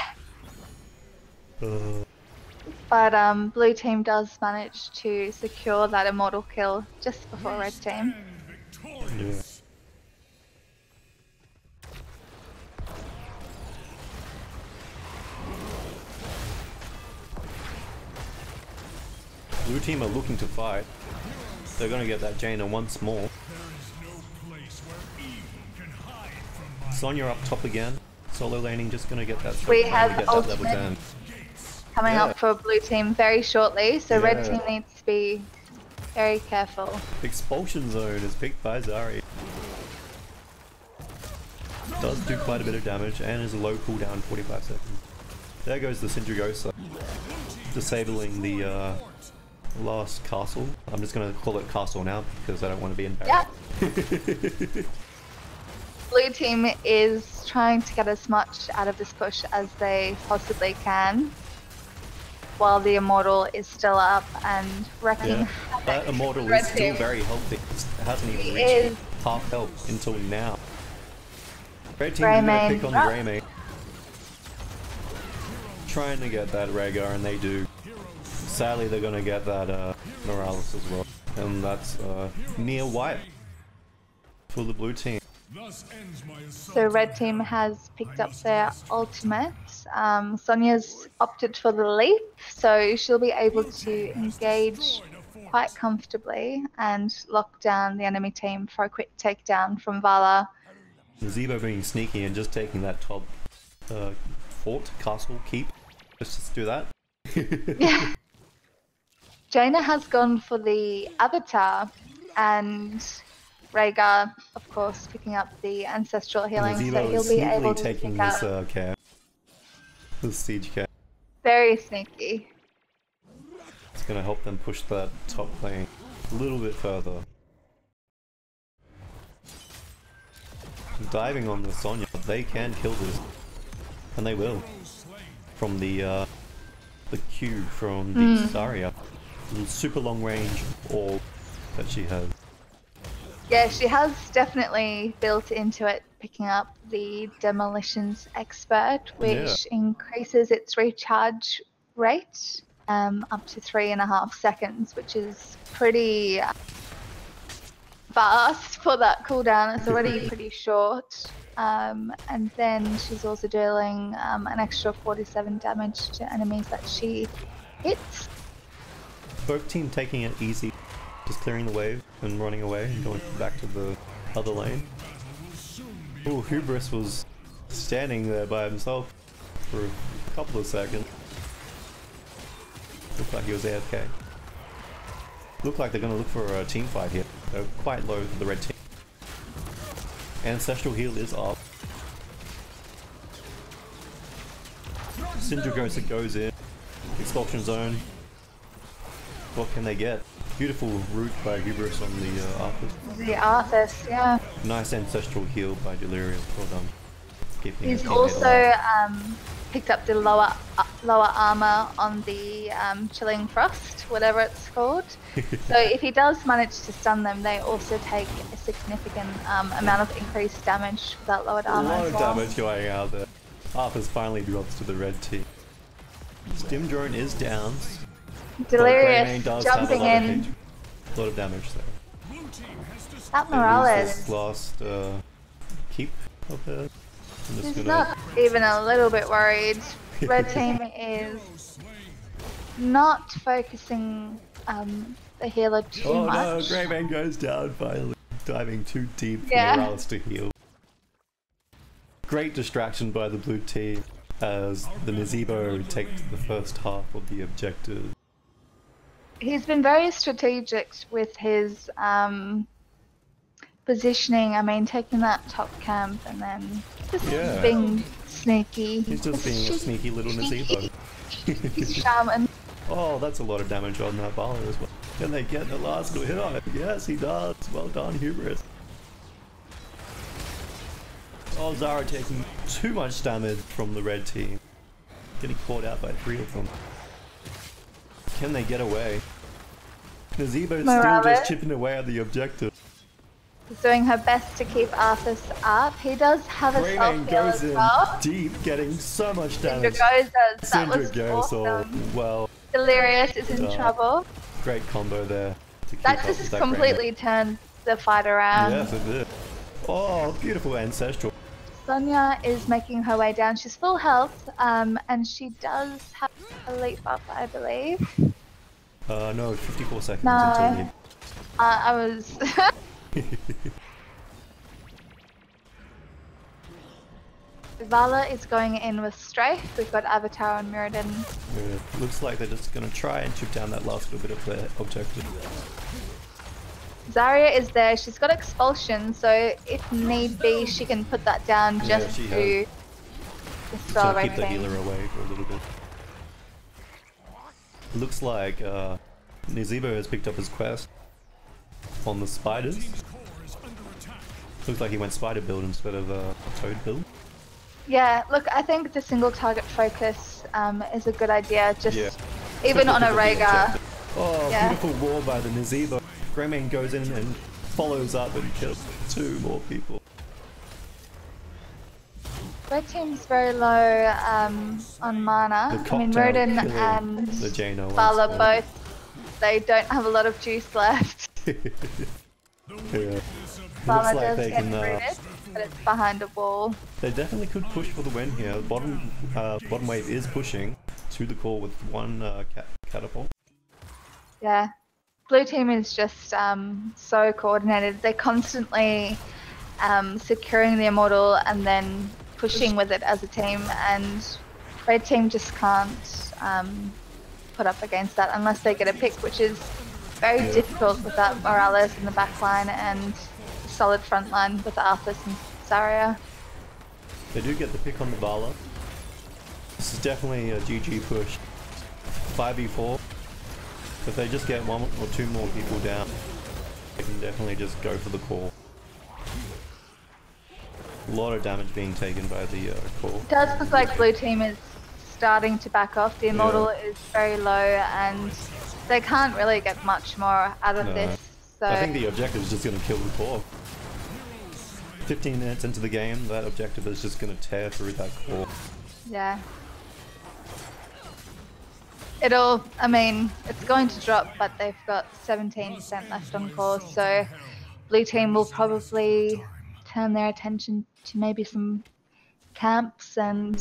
But blue team does manage to secure that immortal kill just before red team. Yeah. Blue team are looking to fight. They're gonna get that Jaina once more. Sonya up top again. Solo laning just gonna get that. We have get that level 10. ultimate coming up for blue team very shortly, so red team needs to be very careful. Expulsion zone is picked by Zari. Does do quite a bit of damage and is a low cooldown, 45 seconds. There goes the Syndragosa, disabling the last castle. I'm just gonna call it castle now because I don't want to be embarrassed. Yeah. Blue team is trying to get as much out of this push as they possibly can, while the immortal is still up and wrecking. Yeah. That immortal is still very healthy. It hasn't even reached half health until now. Red team is gonna pick on the Grey Mane. Trying to get that Rhaegar, and they do. Sadly, they're gonna get that Morales as well, and that's near white for the blue team. So red team has picked up their ultimate. Sonya's opted for the leap, so she'll be able to engage quite comfortably and lock down the enemy team for a quick takedown from Vala. Zebo being sneaky and just taking that top fort, castle, keep. Let's just do that. Yeah. Jaina has gone for the avatar, and Rhaegar, of course, picking up the ancestral healing, so he'll be able to taking pick this up. care. This siege care. Very sneaky. It's gonna help them push that top lane a little bit further. Diving on the Sonya, they can kill this, and they will. From the Q from the Zarya, super long range orb that she has. Yeah, she has definitely built into it, picking up the Demolitions Expert, which increases its recharge rate up to 3.5 seconds, which is pretty fast for that cooldown. It's already pretty short. And then she's also dealing an extra 47 damage to enemies that she hits. Both team taking it easy, just clearing the wave and running away and going back to the other lane. Oh, Hubris was standing there by himself for a couple of seconds. Looked like he was AFK. Looked like they're going to look for a team fight here. They're quite low for the red team. Ancestral heal is up. Syndragosa goes in. Expulsion zone. What can they get? Beautiful root by Hubris on the Arthas. The Arthas, yeah. Nice ancestral heal by Delirium. Well done. Keeping He's also picked up the lower armor on the Chilling Frost, whatever it's called. So if he does manage to stun them, they also take a significant amount of increased damage with that lowered armor. A lot of damage going out there. Arthas finally drops to the red team. Stim drone is down. Delirious jumping in. A lot of damage there. That Morales. Last keep of the. He's not even a little bit worried. Red team is not focusing the healer too much. Oh no, Greyman goes down finally. Diving too deep for Morales to heal. Great distraction by the blue team as the Nazebo take the first half of the objective. He's been very strategic with his positioning. I mean, taking that top camp and then just being sneaky. He's just being a sneaky little Nazebo. He's shaman. Oh, that's a lot of damage on that Bala as well. Can they get the last little hit on it? Yes, he does. Well done, Hubris. Oh, Zara taking too much damage from the red team. Getting caught out by 3 of them. Can they get away? Nazebo's still just chipping away at the objective. He's doing her best to keep Arthas up. He does have a self-heal as well. Deep, getting so much damage. Syndra goes, awesome. Well, Delirious is in trouble. Great combo there. That just completely turned the fight around. Yes, it did. Oh, beautiful Ancestral. Sonya is making her way down. She's full health, and she does have a leap up, I believe. No, 54 seconds no, until you... I was... Vala is going in with Strafe. We've got Avatar and Mirrodin. Yeah, looks like they're just going to try and chip down that last little bit of their objective. Zarya is there. She's got Expulsion, so if need be, she can put that down just to dispel keep the healer away for a little bit. Looks like Nazebo has picked up his quest on the spiders. Looks like he went spider build instead of toad build. Yeah, look, I think the single target focus is a good idea, just even on a Rhaegar. Oh, beautiful wall by the Nazebo. Greymane goes in and follows up and kills 2 more people. Red team's very low on mana. I mean, Rodin and Vala both, they don't have a lot of juice left. Yeah. Vala does get rooted, but it's behind a wall. They definitely could push for the win here. Bottom wave is pushing to the core with 1 catapult. Yeah. Blue team is just so coordinated. They're constantly securing the immortal and then pushing with it as a team, and red team just can't put up against that unless they get a pick, which is very difficult without Morales in the back line and a solid front line with Arthas and Zarya. They do get the pick on the Vala. This is definitely a GG push. 5v4. If they just get 1 or 2 more people down, they can definitely just go for the core. A lot of damage being taken by the core. It does look like blue team is starting to back off. The immortal is very low and they can't really get much more out of this. So I think the objective is just going to kill the core. 15 minutes into the game, that objective is just going to tear through that core. Yeah. I mean, it's going to drop, but they've got 17% left on core, so blue team will probably turn their attention to maybe some camps, and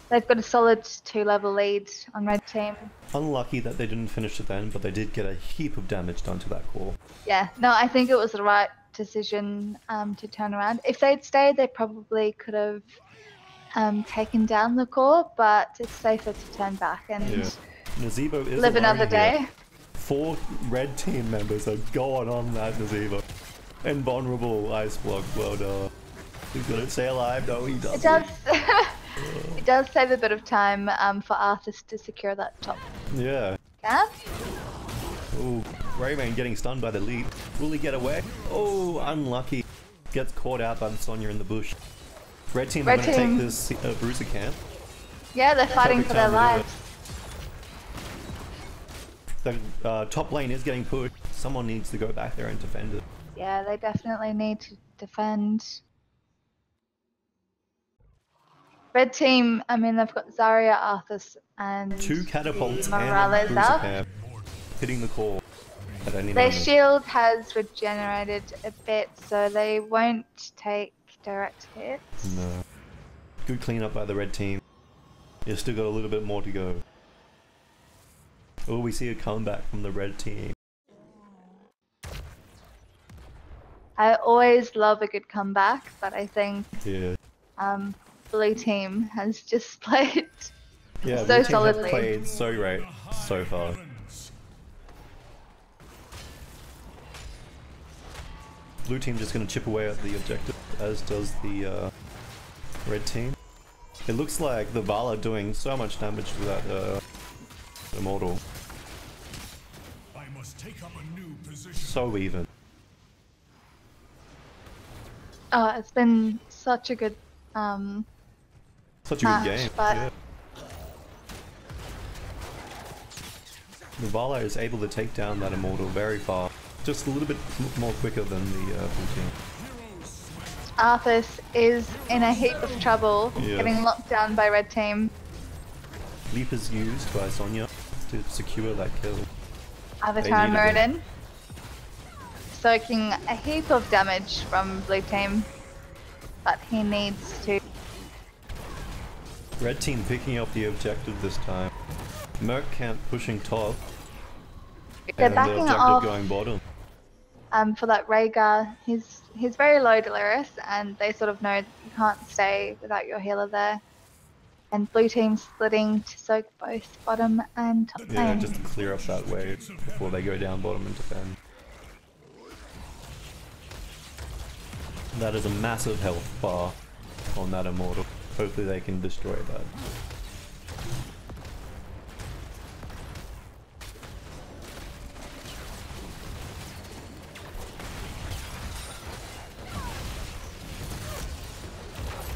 they've got a solid 2-level lead on red team. Unlucky that they didn't finish it then, but they did get a heap of damage done to that core. Yeah, no, I think it was the right decision to turn around. If they'd stayed, they probably could have taken down the core, but it's safer to turn back and Nazebo is live another day. 4 red team members are going on that Nazebo. Invulnerable ice block, well done. He's gonna stay alive, no he doesn't. It does, it does save a bit of time for Arthas to secure that top. Yeah. Camp. Ooh, Greymane getting stunned by the lead. Will he get away? Oh, unlucky. Gets caught out by the Sonya in the bush. Red team are going to take this Bruiser camp. Yeah, they're fighting for their lives. The top lane is getting pushed. Someone needs to go back there and defend it. Yeah, they definitely need to defend. Red team, I mean, they've got Zarya, Arthas, and 2 catapults Morales and Bruiser camp hitting the core at any Their moment. shield has regenerated a bit, so they won't take direct hits. No. Good cleanup by the red team. You've still got a little bit more to go. Oh, we see a comeback from the red team. I always love a good comeback, but I think Yeah. Blue team has just played Yeah, so Blue team solidly. have played so great so far. Blue team just gonna chip away at the objective, as does the red team. It looks like the Vala doing so much damage to that Immortal. I must take up a new position. So even. Oh, it's been such a good Such a match, good game. but Yeah. The Vala is able to take down that Immortal very fast. Just a little bit more quicker than the Blue team. Arthas is in a heap of trouble, getting locked down by red team. Leap is used by Sonya to secure that kill. Avatar Muradin soaking a heap of damage from blue team, but he needs to. Red team picking up the objective this time. Merc camp pushing top. They're and backing the objective off going bottom. for that Rhaegar. He's very low Delirious, and they sort of know you can't stay without your healer there. And blue team splitting to soak both bottom and top Yeah, lane. just to clear up that wave before they go down bottom and defend. That is a massive health bar on that Immortal. Hopefully they can destroy that.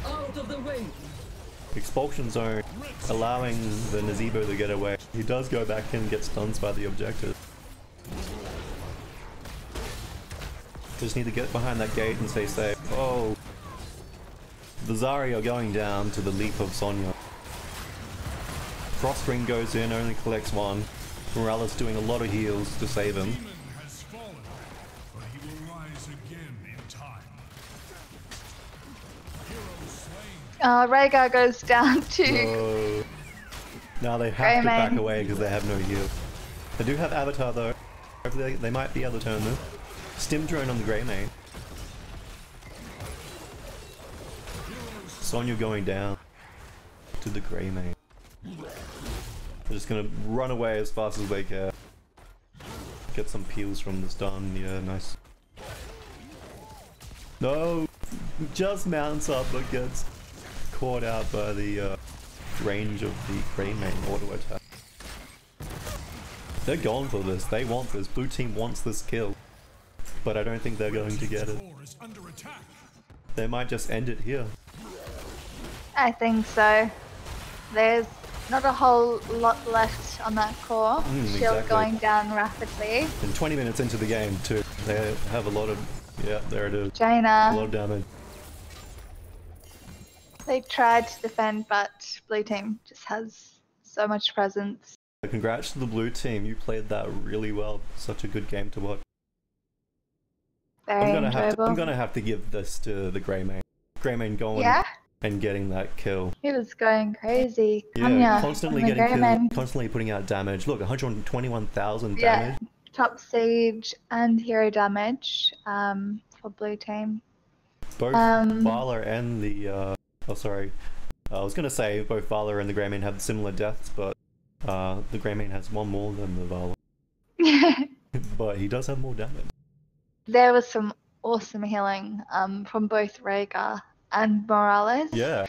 Out of the way! Expulsion zone, allowing the Nazebo to get away. He does go back in and get stunned by the objective. Just need to get behind that gate and stay safe. Oh! The Zarya going down to the leap of Sonya. Frost Ring goes in, only collects one. Morales doing a lot of heals to save him. Demon has fallen, but he will rise again in time. Hero slain. Rhaegar goes down to Oh. Now they have to Greymane. back away because they have no heal. They do have Avatar though. Hopefully they might be able to turn this. Stim drone on the Greymane. Sonya going down to the Greymane. They're just gonna run away as fast as they can. Get some peels from the stun. Yeah, nice. No! Just mounts up but gets caught out by the range of the Greymane auto attack. They're going for this. They want this. Blue team wants this kill. But I don't think they're going to get it. Core is under attack. They might just end it here. I think so. There's not a whole lot left on that core. Shield exactly. going down rapidly. And 20 minutes into the game too. They have a lot of... Yeah, there it is. A lot Jaina, of damage. they tried to defend, but blue team just has so much presence. Congrats to the blue team. You played that really well. Such a good game to watch. Very enjoyable. I'm gonna have to give this to the Greymane. Greymane going Yeah, and getting that kill. he was going crazy. Yeah, Kanya constantly on the getting Greymane. killed, constantly putting out damage. Look, 121,000 Yeah, damage. top siege and hero damage for blue team. Both Vala and the oh sorry, I was gonna say both Vala and the Greymane have similar deaths, but the Greymane has one more than the Vala. But he does have more damage. There was some awesome healing from both Rhaegar and Morales. Yeah, you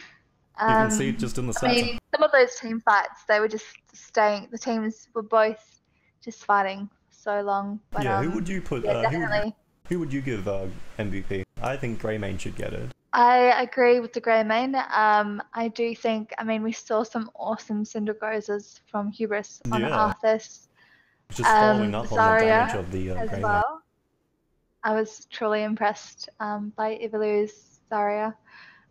can see it just in the I stats. mean, some of those team fights, they were just staying. The teams were both just fighting so long. But, Yeah, who would you put? Yeah, definitely. Who would you give MVP? I think Greymane should get it. I agree with the Greymane. I do think. I mean, we saw some awesome Cindergozas from Hubris on Yeah. Arthas. Just following up on the Zarya damage of the as Greymane. well. I was truly impressed by Ivalu's Zarya.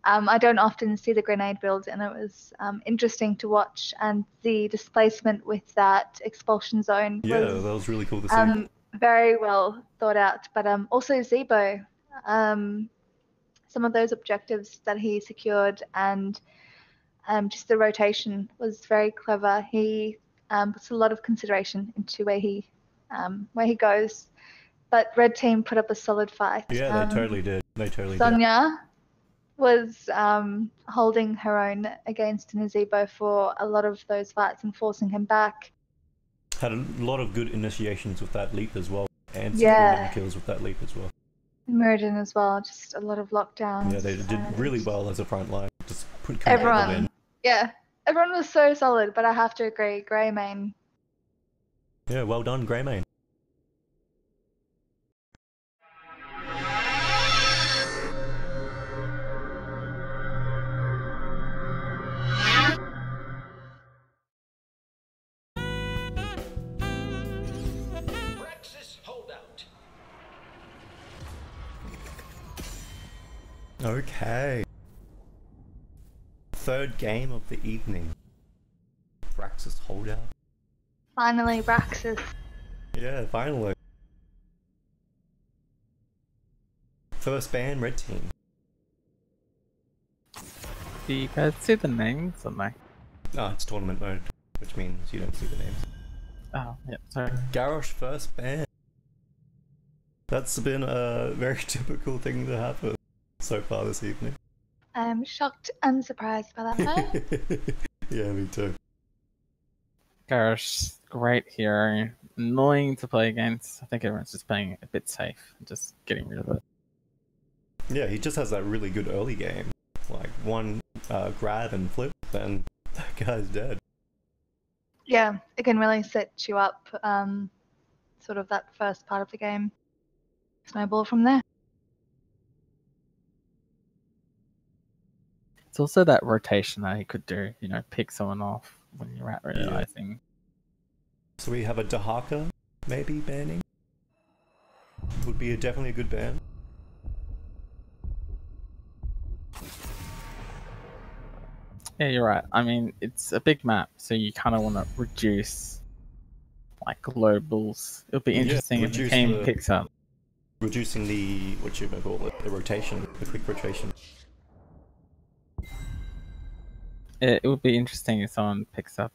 I don't often see the grenade build, and it was interesting to watch. And the displacement with that expulsion zone Yeah, was that was really cool to see. very well thought out. But also Zebo, some of those objectives that he secured, and just the rotation was very clever. He puts a lot of consideration into where he goes. but red team put up a solid fight. Yeah, they totally did. They totally did. Sonia was holding her own against Nazebo for a lot of those fights and forcing him back. Had a lot of good initiations with that leap as well, and Yeah. some kills with that leap as well. Muradin as well, just a lot of lockdowns. Yeah, they did really well as a front line. Just couldn't Everyone, win. yeah, everyone was so solid, but I have to agree, Greymane. Yeah, well done, Greymane. Okay. Third game of the evening. Braxis holdout. Finally, Braxis. Yeah, finally. First ban, red team. Do you guys see the names or no? Oh, it's tournament mode, which means you don't see the names. Oh, yeah, sorry. Garrosh first ban. That's been a very typical thing to happen so far this evening. I'm shocked and surprised by that. Yeah, me too. Garrosh, great hero. Annoying to play against. I think everyone's just playing it a bit safe and just getting rid of it. Yeah, he just has that really good early game. Like one grab and flip, then that guy's dead. Yeah, it can really set you up, sort of that first part of the game. Snowball from there. It's also that rotation that he could do, you know, pick someone off when you're at realizing. So we have a Dahaka, maybe, banning? Would be definitely a good ban. Yeah, you're right. I mean, it's a big map, so you kind of want to reduce, like, globals. It'll be interesting if the team picks up. Reducing the, what you call it, the rotation, the quick rotation. It would be interesting if someone picks up,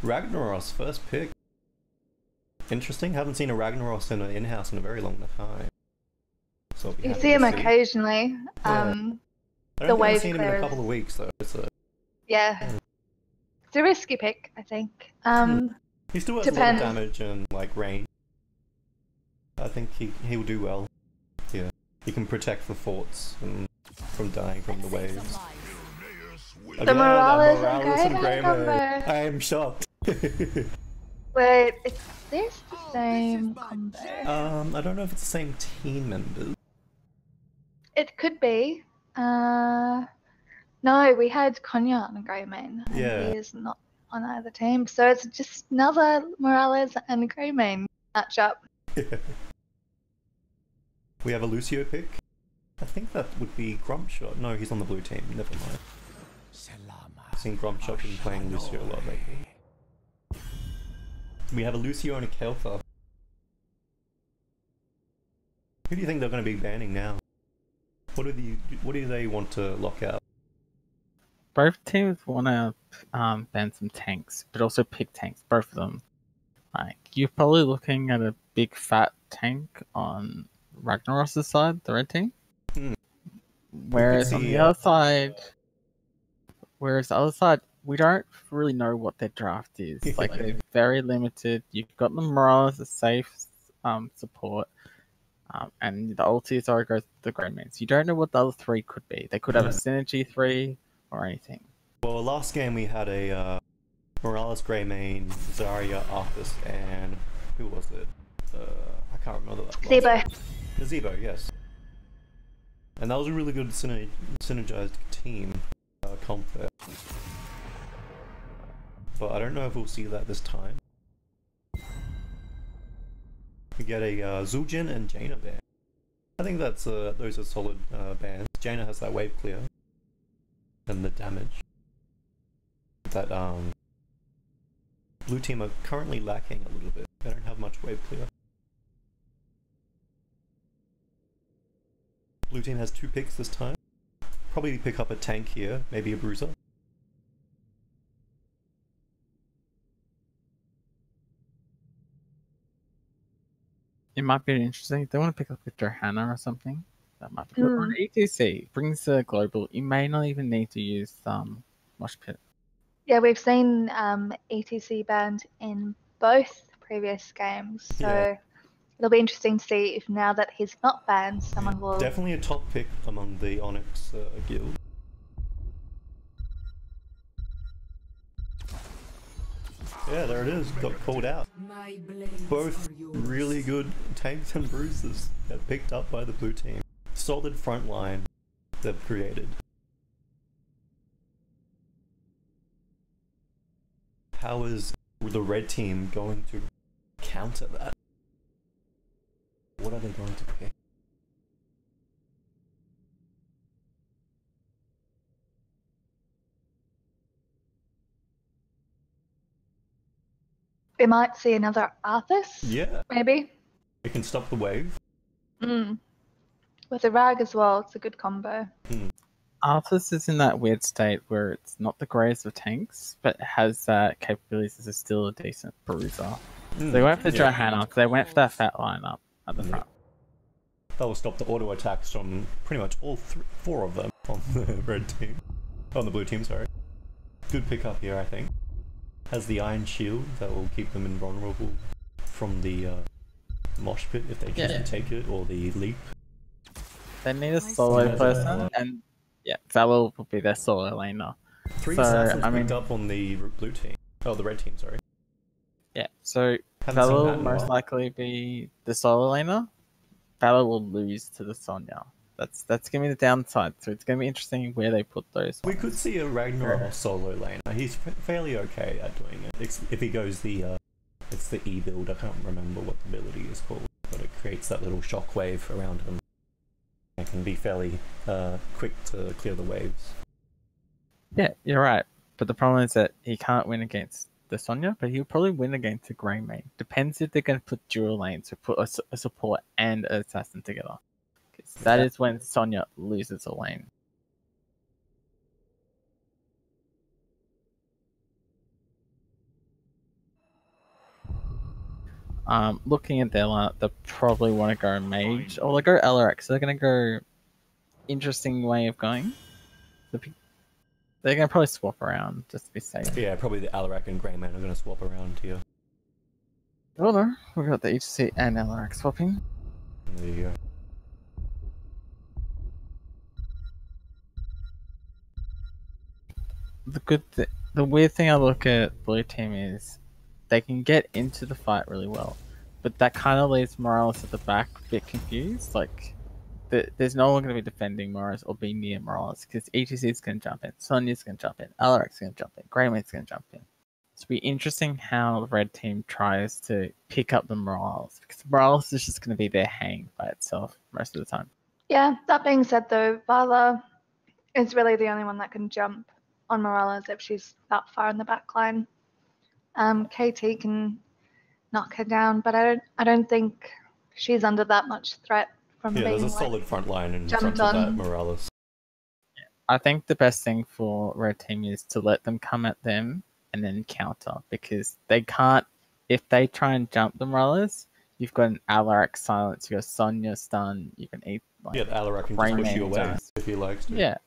Ragnaros, first pick. Interesting, haven't seen a Ragnaros in an in-house in a very long time. So you see him occasionally. I the don't think wave I've seen him in a clears. couple of weeks though. Yeah. It's a risky pick, I think. He still has a lot of damage and like range. I think he will do well. Yeah. He can protect the forts and from dying from the waves. The Morales and Greymane combo. I am shocked. Wait, is this the same combo? I don't know if it's the same team members. It could be. No, we had Konya on Greymane, and Yeah. he is not on either team, so it's just another Morales and Greymane matchup. We have a Lucio pick. I think that would be Grumpshot. No, he's on the blue team. Never mind. I've seen Grumpshot been playing Lucio a lot lately. We have a Lucio and a Kelfa. Who do you think they're going to be banning now? What do they want to lock out? both teams want to ban some tanks, but also pick tanks, both of them. Like, you're probably looking at a big fat tank on Ragnaros' side, the red team. Whereas on the other side, we don't really know what their draft is. Like, they're very limited. You've got the Morales as safe support, and the ultis are the Greymane. So you don't know what the other three could be. They could have a synergy 3 or anything. Well, last game we had a Morales, Greymane, Zarya, Arthas, and who was it? I can't remember that. Zebo. Zebo, yes. And that was a really good synergized team comp there. But I don't know if we'll see that this time. We get a Zul'jin and Jaina ban. I think that's those are solid bans. Jaina has that wave clear and the damage that blue team are currently lacking a little bit. They don't have much wave clear. Blue team has 2 picks this time. Probably pick up a tank here, maybe a bruiser. It might be interesting. If they want to pick up a Johanna or something, that might be good. Or an ETC brings the global. You may not even need to use Mosh Pit. Yeah, we've seen ETC banned in both previous games, so it'll be interesting to see if now that he's not banned, someone will... Definitely a top pick among the Onyx guild. Yeah, there it is. Got called out. Both really good tanks and bruisers get picked up by the blue team. Solid front line they've created. How is the red team going to counter that? What are they going to pick? We might see another Arthas. Yeah. Maybe. It can stop the wave. With a Rag as well, it's a good combo. Arthas is in that weird state where it's not the greatest of tanks, but has capabilities as still a decent bruiser. So they went for Johanna because they went for that fat lineup at the front. That will stop the auto attacks from pretty much all four of them on the red team. On the blue team, sorry. Good pickup here, I think. Has the Iron Shield that will keep them invulnerable from the Mosh Pit if they choose to take it, or the Leap. They need a solo person, and Valor will be their solo laner. 3 assassins picked up on the blue team. Oh, the red team, sorry. Yeah, so Valor will most likely be the solo laner. Valor will lose to the Sonya. That's gonna be the downside. So it's gonna be interesting where they put those. We could see a Ragnarok solo laner. He's fairly okay at doing it. If he goes the it's the E build. I can't remember what the ability is called, but it creates that little shockwave around him. It can be fairly quick to clear the waves. Yeah, you're right. But the problem is that he can't win against the Sonya, but he'll probably win against a Grey main. Depends if they're going to put dual lanes, so put a support and an assassin together. That is when Sonya loses a lane. Looking at their lineup, they probably want to go Mage, or they go LRX. So they're going to go interesting way of going. They're going to probably swap around just to be safe. Yeah, probably the Alarak and Greyman are going to swap around here. Oh no, we've got the HC and Alarak swapping. There you go. The weird thing I look at blue team is they can get into the fight really well, but that kind of leaves Morales at the back a bit confused. Like, there's no one going to be defending Morales or be near Morales because ETC is going to jump in, Sonya's going to jump in, Alarak's going to jump in, Greyman's going to jump in. It'll be interesting how the red team tries to pick up the Morales, because Morales is just going to be there hanging by itself most of the time. Yeah, that being said though, Vala is really the only one that can jump on Morales if she's that far in the back line. KT can knock her down, but I don't think she's under that much threat from being there's a solid front line in front of that Morales. I think the best thing for red team is to let them come at them and then counter, because they can't, if they try and jump the Morales, you've got an Alarak silence, you've got Sonya stun, you can eat the Alarak can just push you away if he likes to. Yeah.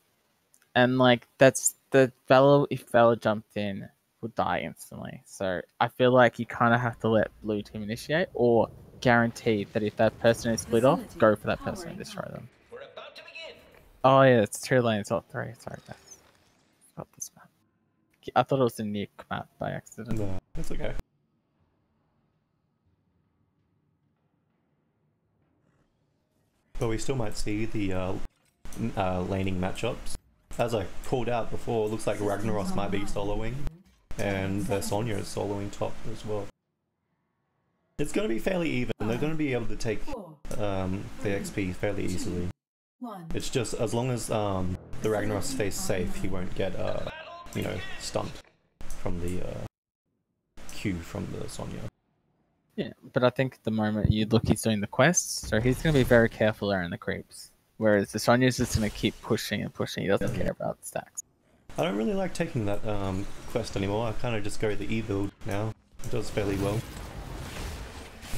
And like that's the Valor, if Valor jumped in, will die instantly. So I feel like you kind of have to let blue team initiate, or guarantee that if that person is split off, go for that person and destroy them. We're about to begin. Oh yeah, it's 2 lanes, not 3. Sorry guys. Got this map. I thought it was a Nick map by accident. No, that's okay. But we still might see the laning matchups. As I called out before, it looks like Ragnaros might be soloing, and Sonya is soloing top as well. It's going to be fairly even. They're going to be able to take the XP fairly easily. It's just as long as the Ragnaros stays safe, he won't get stumped from the Q from the Sonya. Yeah, but I think at the moment you look, he's doing the quests, so he's going to be very careful around the creeps. Whereas the Sonya's just going to keep pushing and pushing. He doesn't care about stacks. I don't really like taking that quest anymore. I kind of just go the E build now. It does fairly well.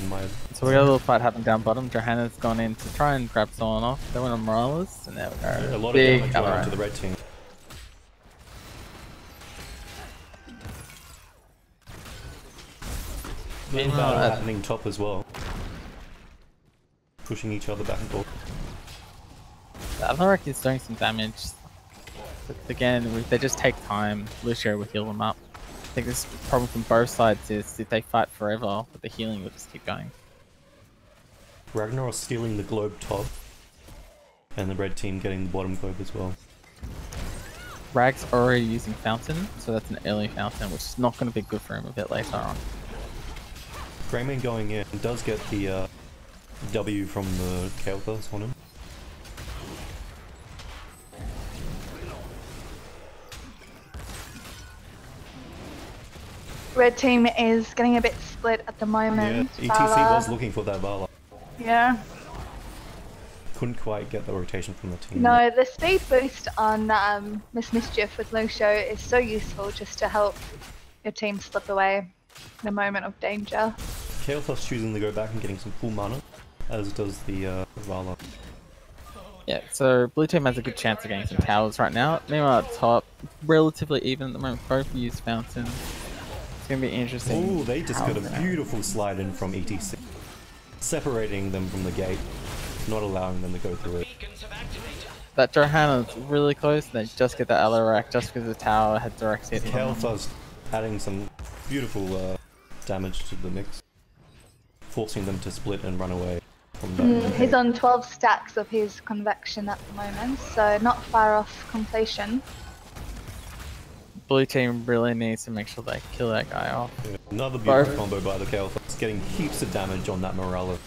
in my... So we got a little fight happening down bottom. Johanna's gone in to try and grab someone off. They went on Morales, and there we go. Yeah, a lot Big of damage went onto the red team. Little battle happening top as well. Pushing each other back and forth. The Alaric is doing some damage. But again, they just take time. Lucio will heal them up. I think this problem from both sides is if they fight forever, but the healing will just keep going. Ragnaros stealing the globe top. And the red team getting the bottom globe as well. Rag's already using Fountain, so that's an early Fountain, which is not going to be good for him a bit later on. Greymane going in does get the W from the Kael'thas on him. Red team is getting a bit split at the moment. Yeah, ETC was looking for that Vala. Yeah. Couldn't quite get the rotation from the team. No, the speed boost on Miss Mischief with Lucio is so useful just to help your team slip away in a moment of danger. Kael'thas choosing to go back and getting some full mana, as does the Vala. Yeah, so blue team has a good chance of getting some towers right now. Meanwhile at top, relatively even at the moment, both use Fountain. It's going to be interesting. Oh, they just got a beautiful slide in from ETC. Separating them from the gate, not allowing them to go through it. That Johanna's really close, and they just get the Alarak just because the tower had direct hit. Kael'thas adding some beautiful damage to the mix, forcing them to split and run away from that. He's on 12 stacks of his convection at the moment, so not far off completion. Blue team really needs to make sure they kill that guy off. Yeah, another beautiful combo by the Kael'thas, getting heaps of damage on that Morales.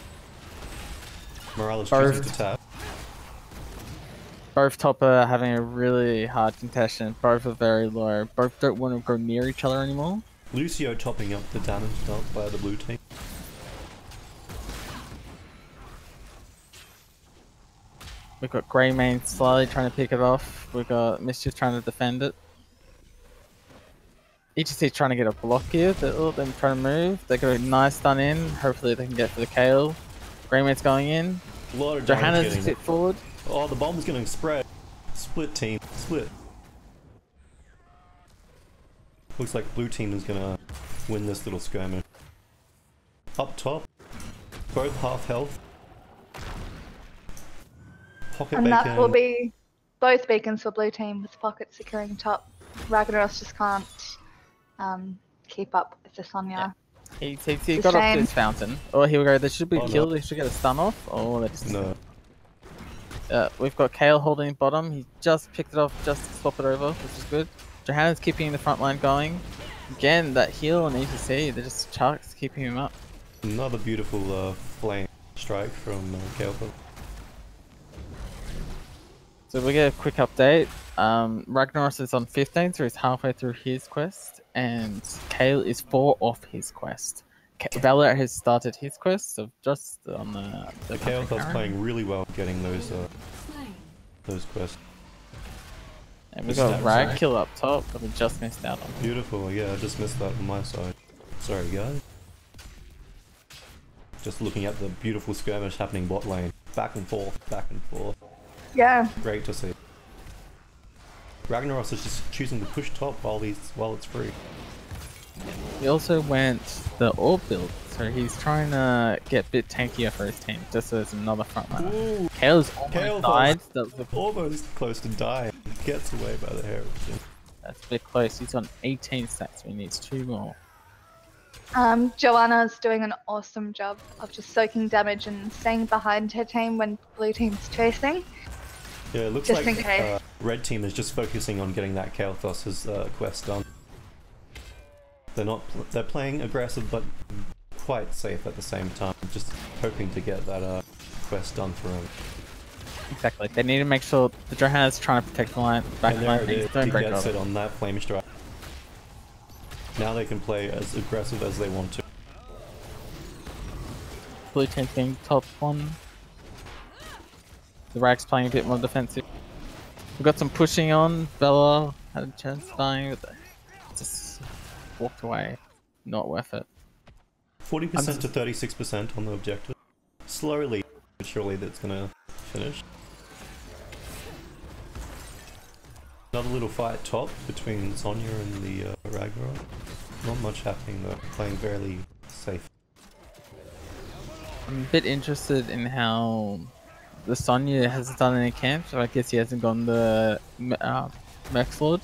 Morales choosing to tap. Both top are having a really hard contestation. Both are very low. Both don't want to go near each other anymore. Lucio topping up the damage dealt by the blue team. We've got Greymane slowly trying to pick it off. We've got Mischief trying to defend it. ETC trying to get a block here. They're trying to move. They got a nice stun in. Hopefully they can get for the Kael. Greymane's going in. A lot of Johanna's sit forward. Oh, the bomb's getting spread. Split team. Split. Looks like blue team is gonna win this little skirmish. Up top. Both half health. Pocket And bacon. that will be both beacons for blue team with pocket securing top. Ragnaros just can't keep up with the Sonya. He got up to his Fountain. Oh, here we go. They should be killed. They should get a stun off. Oh, they just... No. We've got Kael holding bottom. He just picked it off just to swap it over, which is good. Johanna's keeping the front line going. Again, that heal on ETC, they're just chucks keeping him up. Another beautiful flame strike from Kael'thas. So we get a quick update. Ragnaros is on 15, so he's halfway through his quest, and Kael is 4 off his quest. Valor has started his quest, so just on the Kael'thas playing really well getting those quests. And we got Rag kill up top, but we just missed out on him. Beautiful, yeah, I just missed that on my side. Sorry guys. Just looking at the beautiful skirmish happening bot lane. Back and forth, back and forth. Yeah. Great to see. Ragnaros is just choosing to push top while it's free. He also went the orb build, so he's trying to get a bit tankier for his team, just so there's another frontline. Kael's almost died. Almost close to dying. Gets away by the hair of his chin. That's a bit close. He's on 18 stacks, so he needs 2 more. Joanna's doing an awesome job of just soaking damage and staying behind her team when blue team's chasing. Yeah, it looks just like red team is just focusing on getting that Kael'thas' quest done. They're playing aggressive but quite safe at the same time, just hoping to get that quest done for him. Exactly. They need to make sure the Johanna's trying to protect the line, back line. He gets it on that flame strike. Now they can play as aggressive as they want to. Blue team's being top 1. The Rag's playing a bit more defensive. We've got some pushing on. Bella had a chance of dying, but just walked away. Not worth it. 40% to 36% on the objective. Slowly, but surely that's gonna finish. Another little fight top between Sonya and the Ragnarok. Not much happening though, playing fairly safe. I'm a bit interested in how the Sonya hasn't done any camps, so I guess he hasn't gone the Max Lord.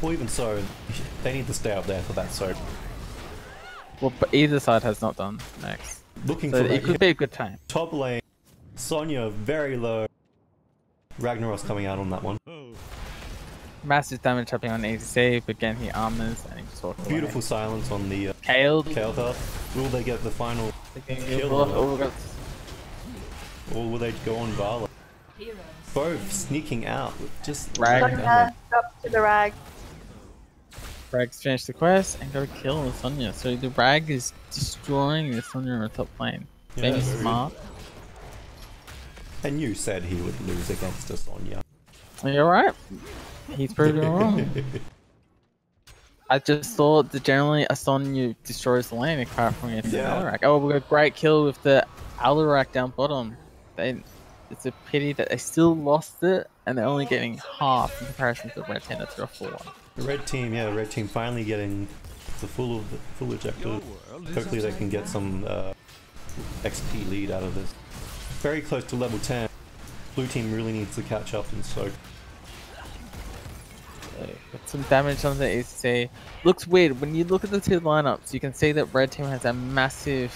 Well, even so, they need to stay up there for that soap. Well, but either side has not done Max. Looking So for that, it could be a good time. top lane, Sonya very low. Ragnarok's coming out on that one. Massive damage happening on EZC, but again he armors and he just walks away. Beautiful silence on the Kale. path. Will they get the final kill Oh, or will they go on Vala? Both sneaking out with just Rag. Sonya, up to the rag. Rag's finished the quest and go kill the Sonya. So the Rag is destroying the Sonya on the top lane. Yeah, Being very smart. And you said he would lose against a Sonya. You're right. He's proven wrong. I just thought that generally a Sonya destroys the lane apart from against the Alarak. Oh, we got a great kill with the Alarak down bottom. It's a pity that they still lost it and they're only getting half in comparison to the red team that's got a full one. The red team finally getting the full objective. Hopefully they can get some XP lead out of this. Very close to level 10. Blue team really needs to catch up and soak. Got some damage on the EC. Looks weird when you look at the two lineups. You can see that red team has a massive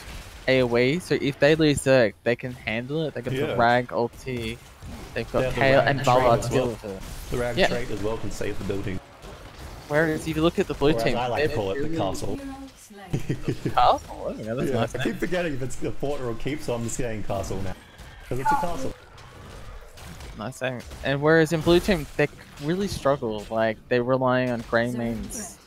AoE, so if they lose Zerg, they can handle it. They got the Rag ulti. They've got Kale and Vala to deal with it. The Rag trait as well can save the building. Whereas if you look at the blue Or team, as I like to call it, the castle. Castle? Oh, yeah, that's nice. I keep forgetting if it's a fort or a keep, so I'm just saying castle now. Because it's a castle. Nice thing. And whereas in blue team, they really struggle. Like, they're relying on grey mains.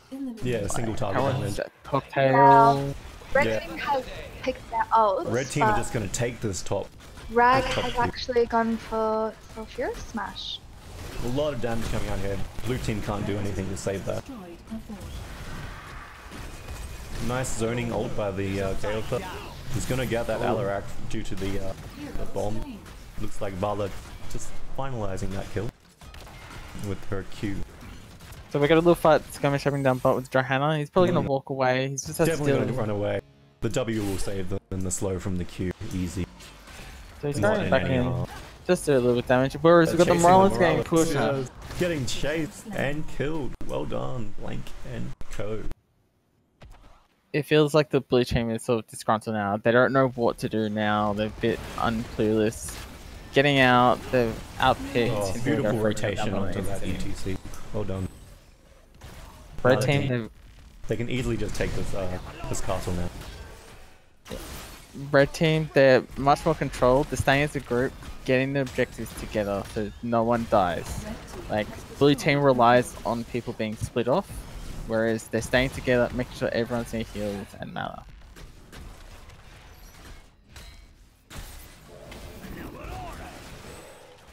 Yeah, single target damage. Cocktail. Red team has picked their ult. Red team are just going to take this top. Rag has actually gone for Sulfurous Smash. A lot of damage coming out here. Blue team can't do anything to save that. Nice zoning ult by the Gale Club. He's going to get that Alarak due to the bomb. Looks like Vala just finalizing that kill with her Q. So we got a little fight skirmish happening down bot with Johanna. He's probably going to walk away. He's just definitely going to run away. The W will save them and the slow from the Q. Easy. So he's going back in. Just do a little bit of damage. Whereas we've got the Morales getting pushed. Getting chased and killed. Well done, Blank and Co. It feels like the blue team is sort of disgruntled now. They don't know what to do now. They're a bit unclueless. Getting out, they're outpicked. Oh, beautiful rotation onto that ETC. Well done. Red team, they can easily just take this castle now. Red team, they're much more controlled. They're staying as a group, getting the objectives together so no one dies. Like, blue team relies on people being split off, whereas they're staying together, making sure everyone's near heals and mana.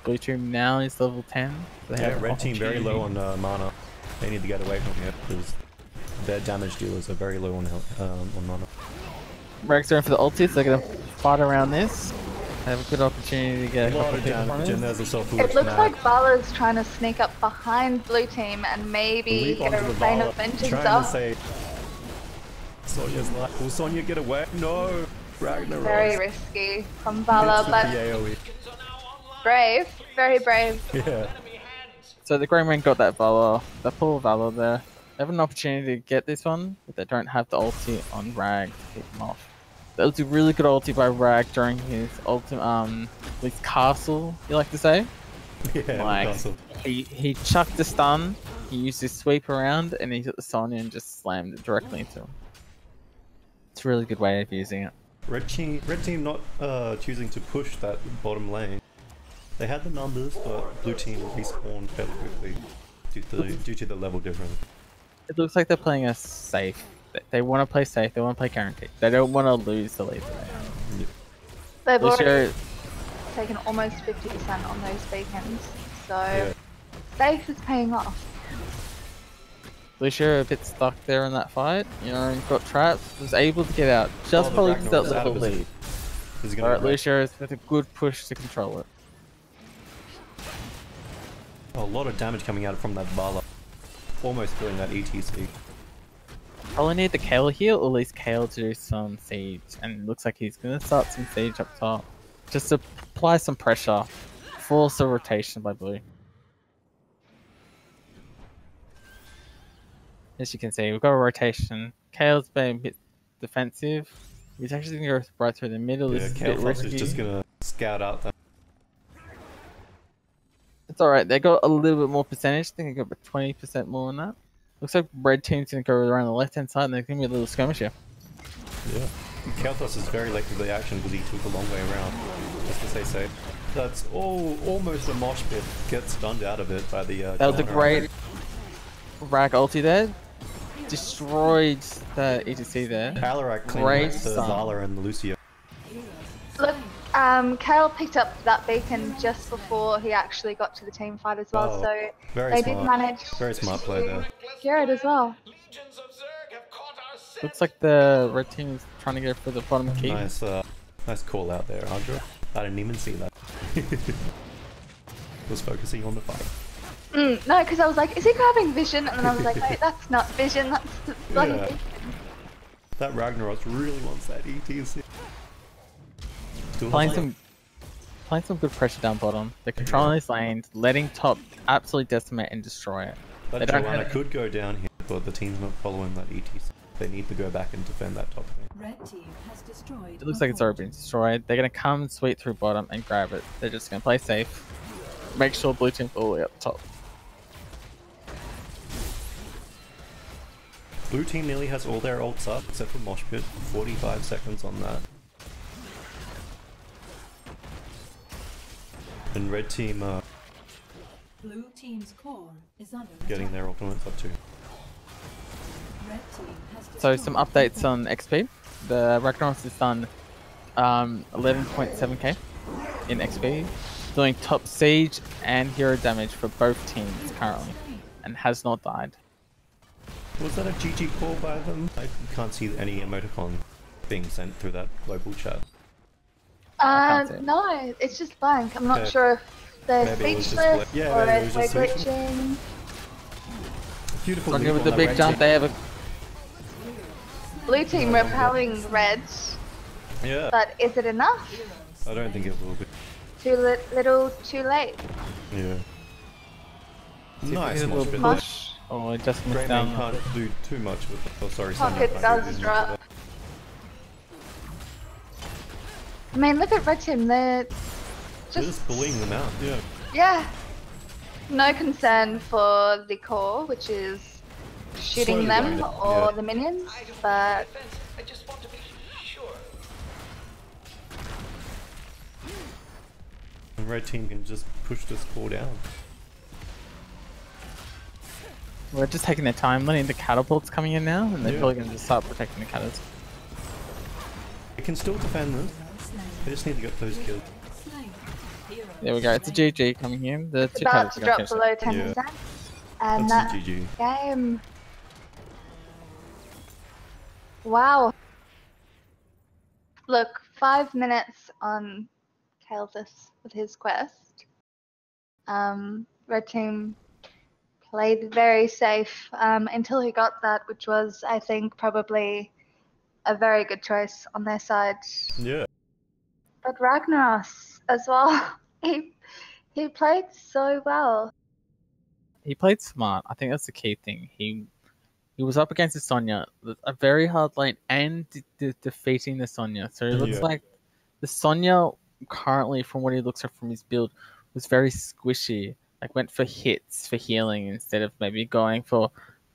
Blue team now is level 10. So yeah, red team very low on mana. They need to get away from here because their damage dealers are very low on mana. Rag's going for the ulti, so they're going to fight around this. They have a good opportunity to get a lot of damage, and there's a It looks like Vala's trying to sneak up behind blue team and maybe get a lane of vengeance up. Sonya's like, will Sonya get away? No! Ragnarok. Very risky from Vala, but brave. Very brave. Yeah. So the Green Ring got that Vala, the poor Vala there. They have an opportunity to get this one, but they don't have the ulti on Rag to keep him off. That was a really good ulti by Rag during his his castle, you like to say? Yeah, like, castle. He chucked the stun, he used his sweep around, and he hit the Sonya and just slammed it directly into him. It's a really good way of using it. Red team not choosing to push that bottom lane. They had the numbers, but blue team respawned fairly quickly due to the level difference. It looks like they're playing us safe. They want to play safe. They want to play guaranteed. They don't want to lose the lead. They've already taken almost 50% on those beacons, so safe is paying off. Lucia a bit stuck there in that fight, you know, and got trapped, was able to get out just probably because that little lead. Alright, Lucia is with a good push to control it. Oh, a lot of damage coming out from that Bala. Almost feeling that ETC. Probably need the Kale heal, or at least Kale to do some siege, and it looks like he's gonna start some siege up top. Just to apply some pressure. Force a rotation by Blue. As you can see, we've got a rotation. Kale's been a bit defensive. He's actually going to go right through the middle. Yeah, This is a Kale bit Fox risky. is just going to scout out that. It's alright, they got a little bit more percentage. I think they got about 20% more than that. Looks like red team's going to go around the left hand side and there's going to be a little skirmish here. Yeah. Kalthos is very late to the action because he took a long way around. Just to stay safe. That's almost a mosh pit. Gets stunned out of it by the that was a great Rag ulti there. Destroyed the ETC there. Alarak cleaned the Zala and Lucia. Look, Kale picked up that beacon just before he actually got to the team fight as well, so they did manage very smart play there. Secure it as well. Looks like the red team is trying to go for the bottom key. Nice, nice call out there, Andra. I didn't even see that. Was focusing on the fight. No, because I was like, is he grabbing vision? And then I was like, wait, that's not vision, that's bloody vision. That Ragnaros really wants that ETC. Playing some good pressure down bottom. They're controlling these lanes, letting top absolutely decimate and destroy it. That Joanna could go down here, but the team's not following that ETC. They need to go back and defend that top thing. Red team has destroyed. It looks like it's already been destroyed. They're going to come sweep through bottom and grab it. They're just going to play safe. Make sure blue team's all the way up top. Blue team nearly has all their ults up, except for Mosh Pit. 45 seconds on that. And red team Blue team's core is under getting their ultimates up too. Red team has So some updates on XP. The Ragnaros has done 11.7k in XP, doing top siege and hero damage for both teams currently, and has not died. Was that a GG call by them? I can't see any emoticon being sent through that global chat. No, it's just blank. I'm not sure if they're speechless or if they're glitching. Beautiful. Sonya with the big jump, they have a... Blue team repelling reds. Yeah. But is it enough? I don't think it will be. Too little, too late. Yeah. Nice Mush. Oh, it just missed down. Can't do too much with it. Oh, sorry, Pocket does drop. I mean, look at red team. They're just bullying them out. Yeah. Yeah. No concern for the core, which is shooting them or the minions, but. I just want to be sure. And red team can just push this core down. We're just taking their time, letting the catapults coming in now, and they're probably going to just start protecting the catapults. They can still defend them. They just need to get those kills. There we go. It's a GG coming in. The two about to drop finish below 10%. And that's that GG. game. Wow. Look, 5 minutes on Kalthus with his quest. Red team played very safe until he got that, which was, I think, probably a very good choice on their side. Yeah. But Ragnaros as well, he played so well. He played smart. I think that's the key thing. He was up against the Sonya, a very hard lane, and defeating the Sonya. So it looks like the Sonya currently, from what he looks like from his build, was very squishy. Like went for hits for healing instead of maybe going for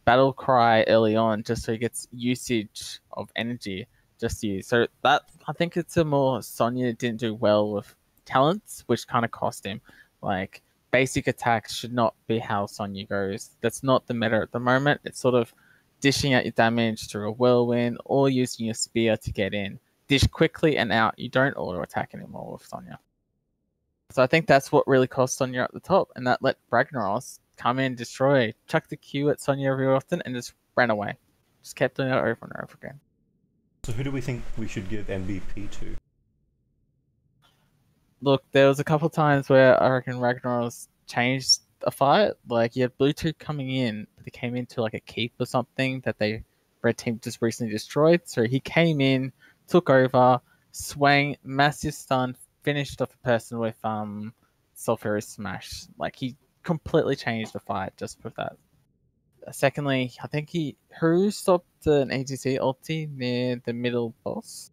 battle cry early on, just so he gets usage of energy just to use. So that, I think it's a more Sonya didn't do well with talents, which kind of cost him. Like basic attacks should not be how Sonya goes. That's not the meta at the moment. It's sort of dishing out your damage through a whirlwind or using your spear to get in. Dish quickly and out. You don't auto attack anymore with Sonya. So I think that's what really cost Sonya at the top, and that let Ragnaros come in, destroy, chuck the Q at Sonya every often, and just ran away. Just kept doing it over and over again. So who do we think we should give MVP to? Look, there was a couple times where I reckon Ragnar's changed a fight. Like, you had Bluetooth coming in, but they came into like a keep or something that they red team just recently destroyed. So he came in, took over, swang, massive stun, finished off the person with Sulfurous Smash. Like, he completely changed the fight just with that. Secondly, I think who stopped an ATC ulti near the middle boss?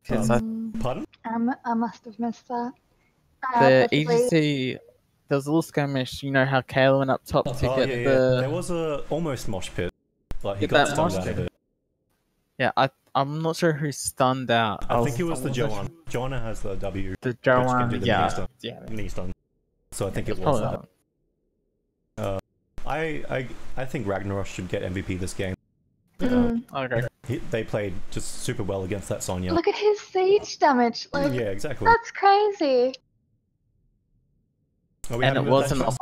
Pardon? I must have missed that. The possibly. EGC, there was a little skirmish. You know how Kayla went up top to get the. There was a almost mosh pit, but he Get got that stunned mosh out of pit? it. Yeah, I'm not sure who stunned out. I think it was the Joanna. Joanna has the W. The which can Joanna, do the yeah. knee stun. So I think it was probably that. I think Ragnaros should get MVP this game. Okay. They played just super well against that Sonya. Look at his siege damage. Like, Yeah, exactly. that's crazy. And it wasn't a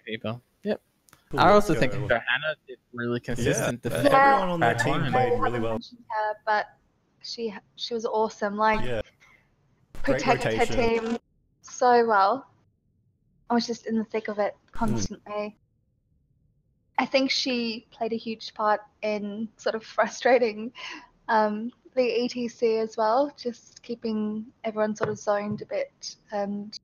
maybe, but yep. Cool, I also let's think go. Johanna did really consistent defense. Everyone on their back team line. played I really haven't well. mentioned her, but she was awesome. Like, Yeah. Great protected her rotation. team so well. I was just in the thick of it constantly. I think she played a huge part in sort of frustrating the ETC as well, just keeping everyone sort of zoned a bit. And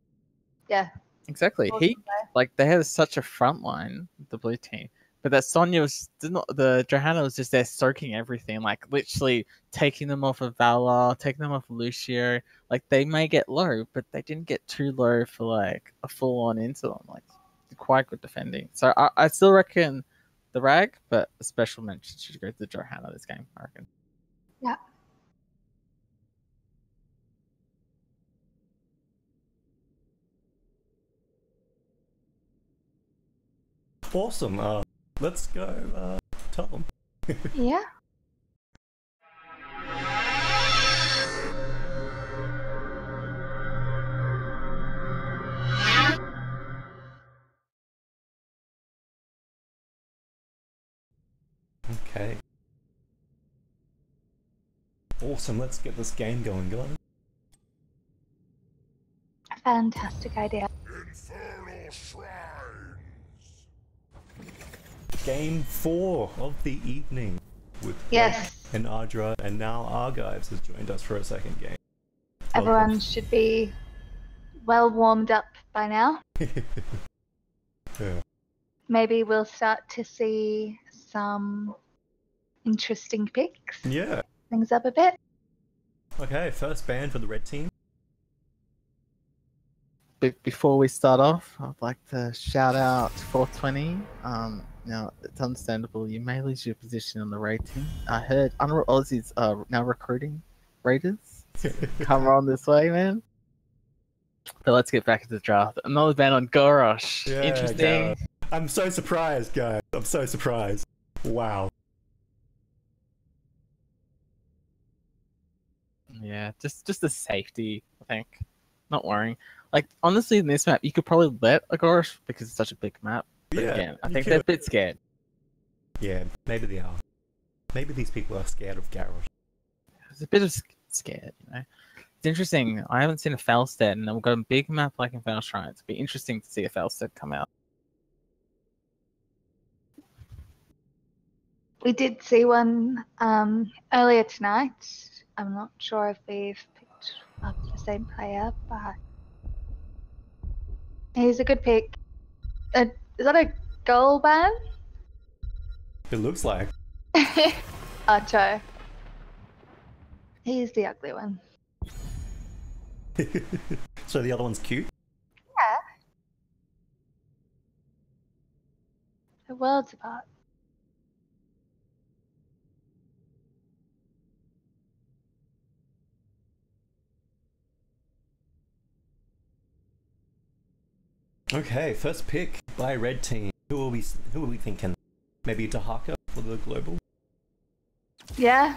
yeah. Exactly. They had such a front line, the blue team. But that Sonya the Johanna was just there soaking everything, like literally taking them off of Valor, taking them off of Lucio. Like, they may get low, but they didn't get too low for like a full on into them. Like, quite good defending. So I still reckon the Rag, but a special mention should go to Johanna this game, I reckon. Yeah. Awesome. Let's go tell them. Yeah. Okay. Awesome, let's get this game going, guys. Fantastic idea. Infernal shrines. Game 4 of the evening with Yes. Bwake and Ardra, and now Argives has joined us for a second game. Everyone should be well warmed up by now. Yeah. Maybe we'll start to see some interesting picks. Yeah. Things up a bit. Okay, first ban for the red team. Before we start off, I'd like to shout out 420. Now, it's understandable you may lose your position on the raid team. I heard Aussies are now recruiting raiders. So come on this way, man. But let's get back to the draft. Another ban on Gorosh. Yeah, Interesting. Gareth. I'm so surprised, guys. I'm so surprised. Wow. Yeah, just the safety, I think. Not worrying. Like, honestly, in this map, you could probably let a Gorosh because it's such a big map. But Yeah, again, I you think could. they're a bit scared. Yeah, maybe they are. Maybe these people are scared of Garrosh. It's a bit of scared, you know. It's interesting. I haven't seen a Falstead, and we've got a big map like Infernal Shrines. It'd be interesting to see a Falstead come out. We did see one earlier tonight. I'm not sure if we've picked up the same player, but he's a good pick. Is that a goal ban? It looks like. Archo. He's the ugly one. So the other one's cute? Yeah. The world's apart. Okay, first pick by red team. Who are we thinking? Maybe Dahaka for the global? Yeah.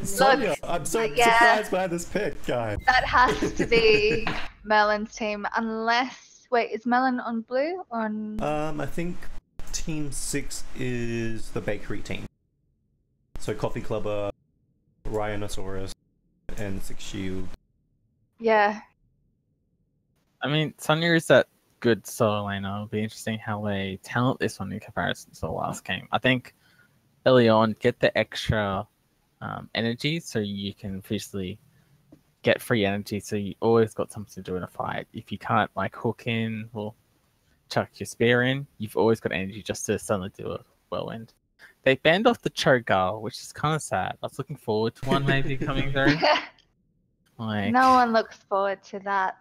Sonya! I'm so surprised by this pick, guys. That has to be Merlin's team, unless Wait, is Melon on blue or on? I think Team 6 is the bakery team. So Coffee Clubber, Rhinosaurus, and Six Shield. Yeah. I mean, Sonya is that good solo laner. It'll be interesting how they talent this one in comparison to the last game. I think early on, get the extra energy so you can visually get free energy, so you always got something to do in a fight. If you can't like hook in or chuck your spear in, you've always got energy just to suddenly do a whirlwind. They banned off the Cho'Gall, which is kind of sad. I was looking forward to one maybe coming through. Like, No one looks forward to that.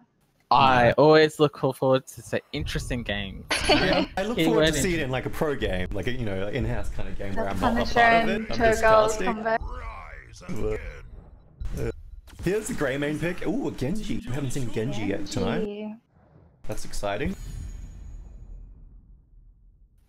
I always look forward to say interesting games. I look Keyword forward to seeing it in like a pro game, like a, you know, in-house kind of game where I'm not a Punisher part of and it. I'm just Cho'Gall casting. combo. Here's the Grey main pick. Ooh, a Genji. We haven't seen Genji yet tonight. Genji. That's exciting.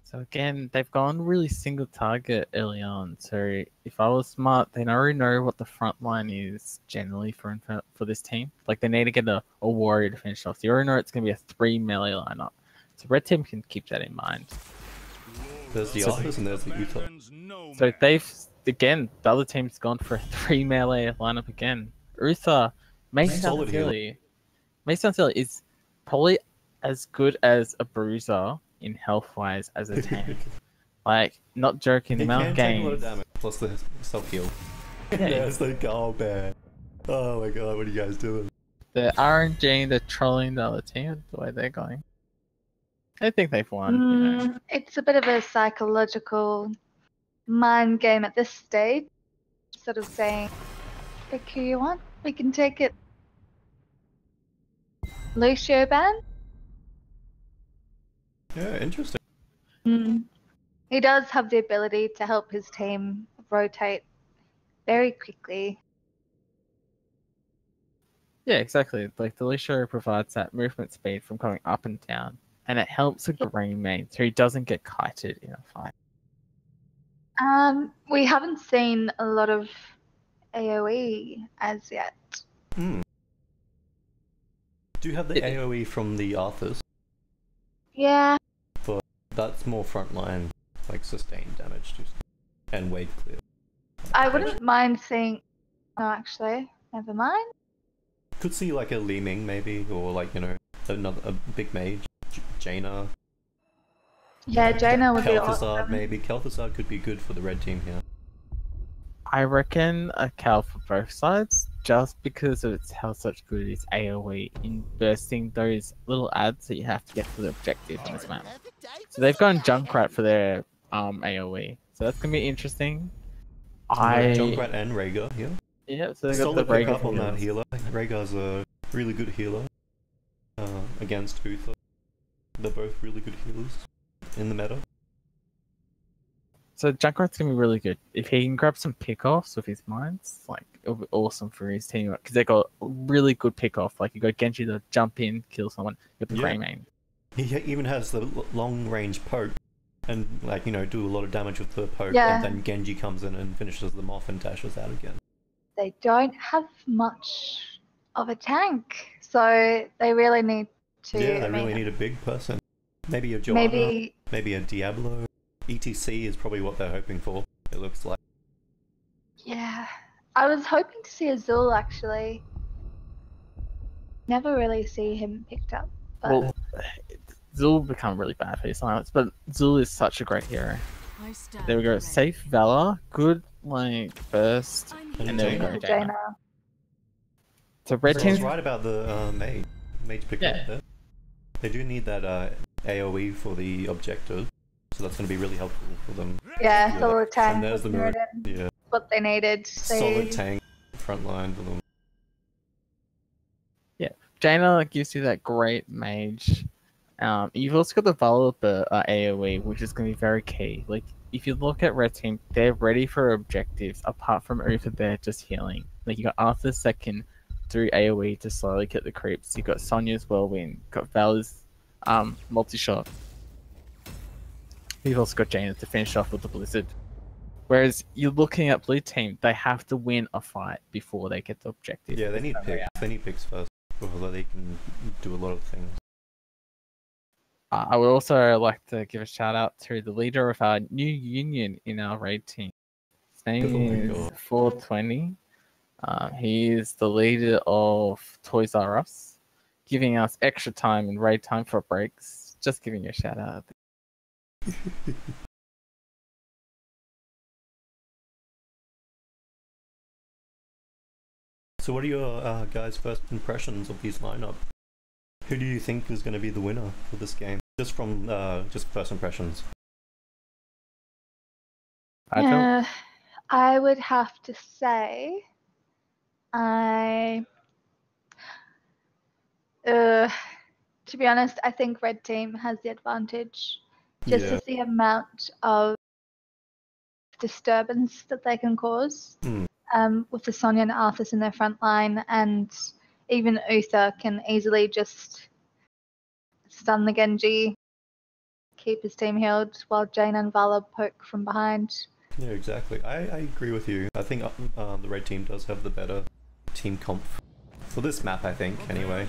So again, they've gone really single target early on. So if I was smart, they already know what the front line is generally for this team. Like they need to get a warrior to finish off. So you already know it's going to be a 3 melee lineup. So red team can keep that in mind. There's the Aussies and there's the Utah. So they've, again, the other team's gone for a 3 melee lineup again. Utah, may sound silly. Is probably as good as a bruiser in health-wise as a tank. Like, not joking, the amount of games. A lot of damage, plus the self-heal. There's the goal ban. Oh my god, what are you guys doing? The RNG, they're trolling the other team, the way they're going. I think they've won. You know. It's a bit of a psychological mind game at this stage. Sort of saying, pick who you want, we can take it. Lucio ban? Yeah, interesting. He does have the ability to help his team rotate very quickly. Yeah, exactly. Like, the Lucio provides that movement speed from going up and down, and it helps a green main so he doesn't get kited in a fight. We haven't seen a lot of AoE as yet. Do you have the AoE from the Arthurs? Yeah. But that's more frontline, like sustained damage and wave clear. I wouldn't mind seeing. No, actually, never mind. Could see like a Li Ming maybe, or like, you know, a big mage, Jaina. Yeah, Jaina would be Kel'Thuzad awesome. maybe. Kel'Thuzad could be good for the red team here. I reckon a Cal for both sides, just because of how such good it is AoE in bursting those little ads that you have to get for the objective on this map. So they've gone Junkrat for their AoE, so that's gonna be interesting. Junkrat and Rhaegar here. Yeah, so they got Solid the pick up Rhaegar on that healer. Rhaegar's a really good healer against Uther. They're both really good healers in the meta. So Junkrat's gonna be really good if he can grab some pickoffs with his mines. Like, it'll be awesome for his team because they got really good pickoff. Like, you got Genji to jump in, kill someone. You got the Grey main. He even has the long range poke, and like, you know, do a lot of damage with the poke. Yeah. And then Genji comes in and finishes them off and dashes out again. They don't have much of a tank, so they really need to. Yeah, they really need a big person. Maybe a Joanna, maybe a Diablo. ETC is probably what they're hoping for, it looks like. Yeah, I was hoping to see Azul actually. Never really see him picked up. But... Well, Zul become really bad for his silence, but Zul is such a great hero. There we go. Safe Valor, good like burst, and there we go. Jaina. So red team's right about the mage pick up there. They do need that AoE for the objective. So that's going to be really helpful for them. Yeah, solid tank. And there's the mirror. Yeah. What they needed. Solid tank front line for them. Yeah, Jaina gives you that great mage. You've also got the Valor AoE, which is going to be very key. Like, if you look at red team, they're ready for objectives. Apart from Uther, they're just healing. Like, you got Arthur's that can do AoE to slowly get the creeps. You got Sonya's Whirlwind. Got Valor's multi-shot. You've also got Jaina to finish off with the Blizzard. Whereas you're looking at blue team, they have to win a fight before they get the objective. Yeah, they need picks. They need picks first before they can do a lot of things. I would also like to give a shout out to the leader of our new union in our raid team. His name is 420. He is the leader of Toys R Us, giving us extra time and raid time for breaks. Just giving you a shout out. So what are your guys' first impressions of these lineup? Who do you think is going to be the winner for this game? Just from just first impressions. I would have to say to be honest, I think Red Team has the advantage. Just as the amount of disturbance that they can cause. With the Sonya and Arthas in their front line, and even Uther can easily just stun the Genji, keep his team healed, while Jaina and Vala poke from behind. Yeah, exactly. I agree with you. I think the red team does have the better team comp for this map, I think, anyway.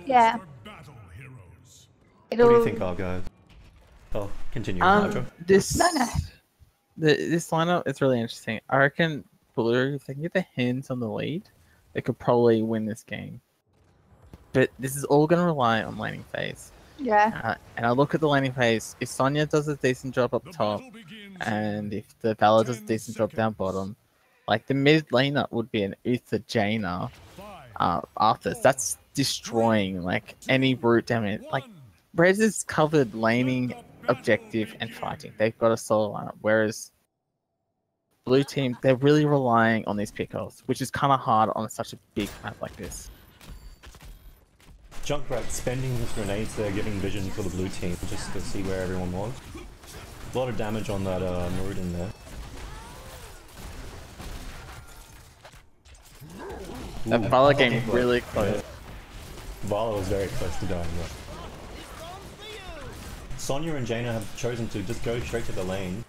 Yeah. What do you think, our guys? Oh, continue. This lineup is really interesting. I reckon Blue, if they can get their hands on the lead, they could probably win this game. But this is all going to rely on laning phase. Yeah. And I look at the laning phase. If Sonya does a decent job up top, and if the Valor does a decent job down bottom, like the mid laner would be an Uther Jaina, Arthas. That's destroying like any root damage. Like Rez is covered laning, objective, and fighting. They've got a solo lineup, whereas Blue team, they're really relying on these pickoffs, which is kind of hard on such a big map like this. Junkrat spending his grenades there, giving vision for the blue team, just to see where everyone was. A lot of damage on that Muradin there. That Vala game really close. Yeah. Vala was very close to dying there. Sonya and Jaina have chosen to just go straight to the lane.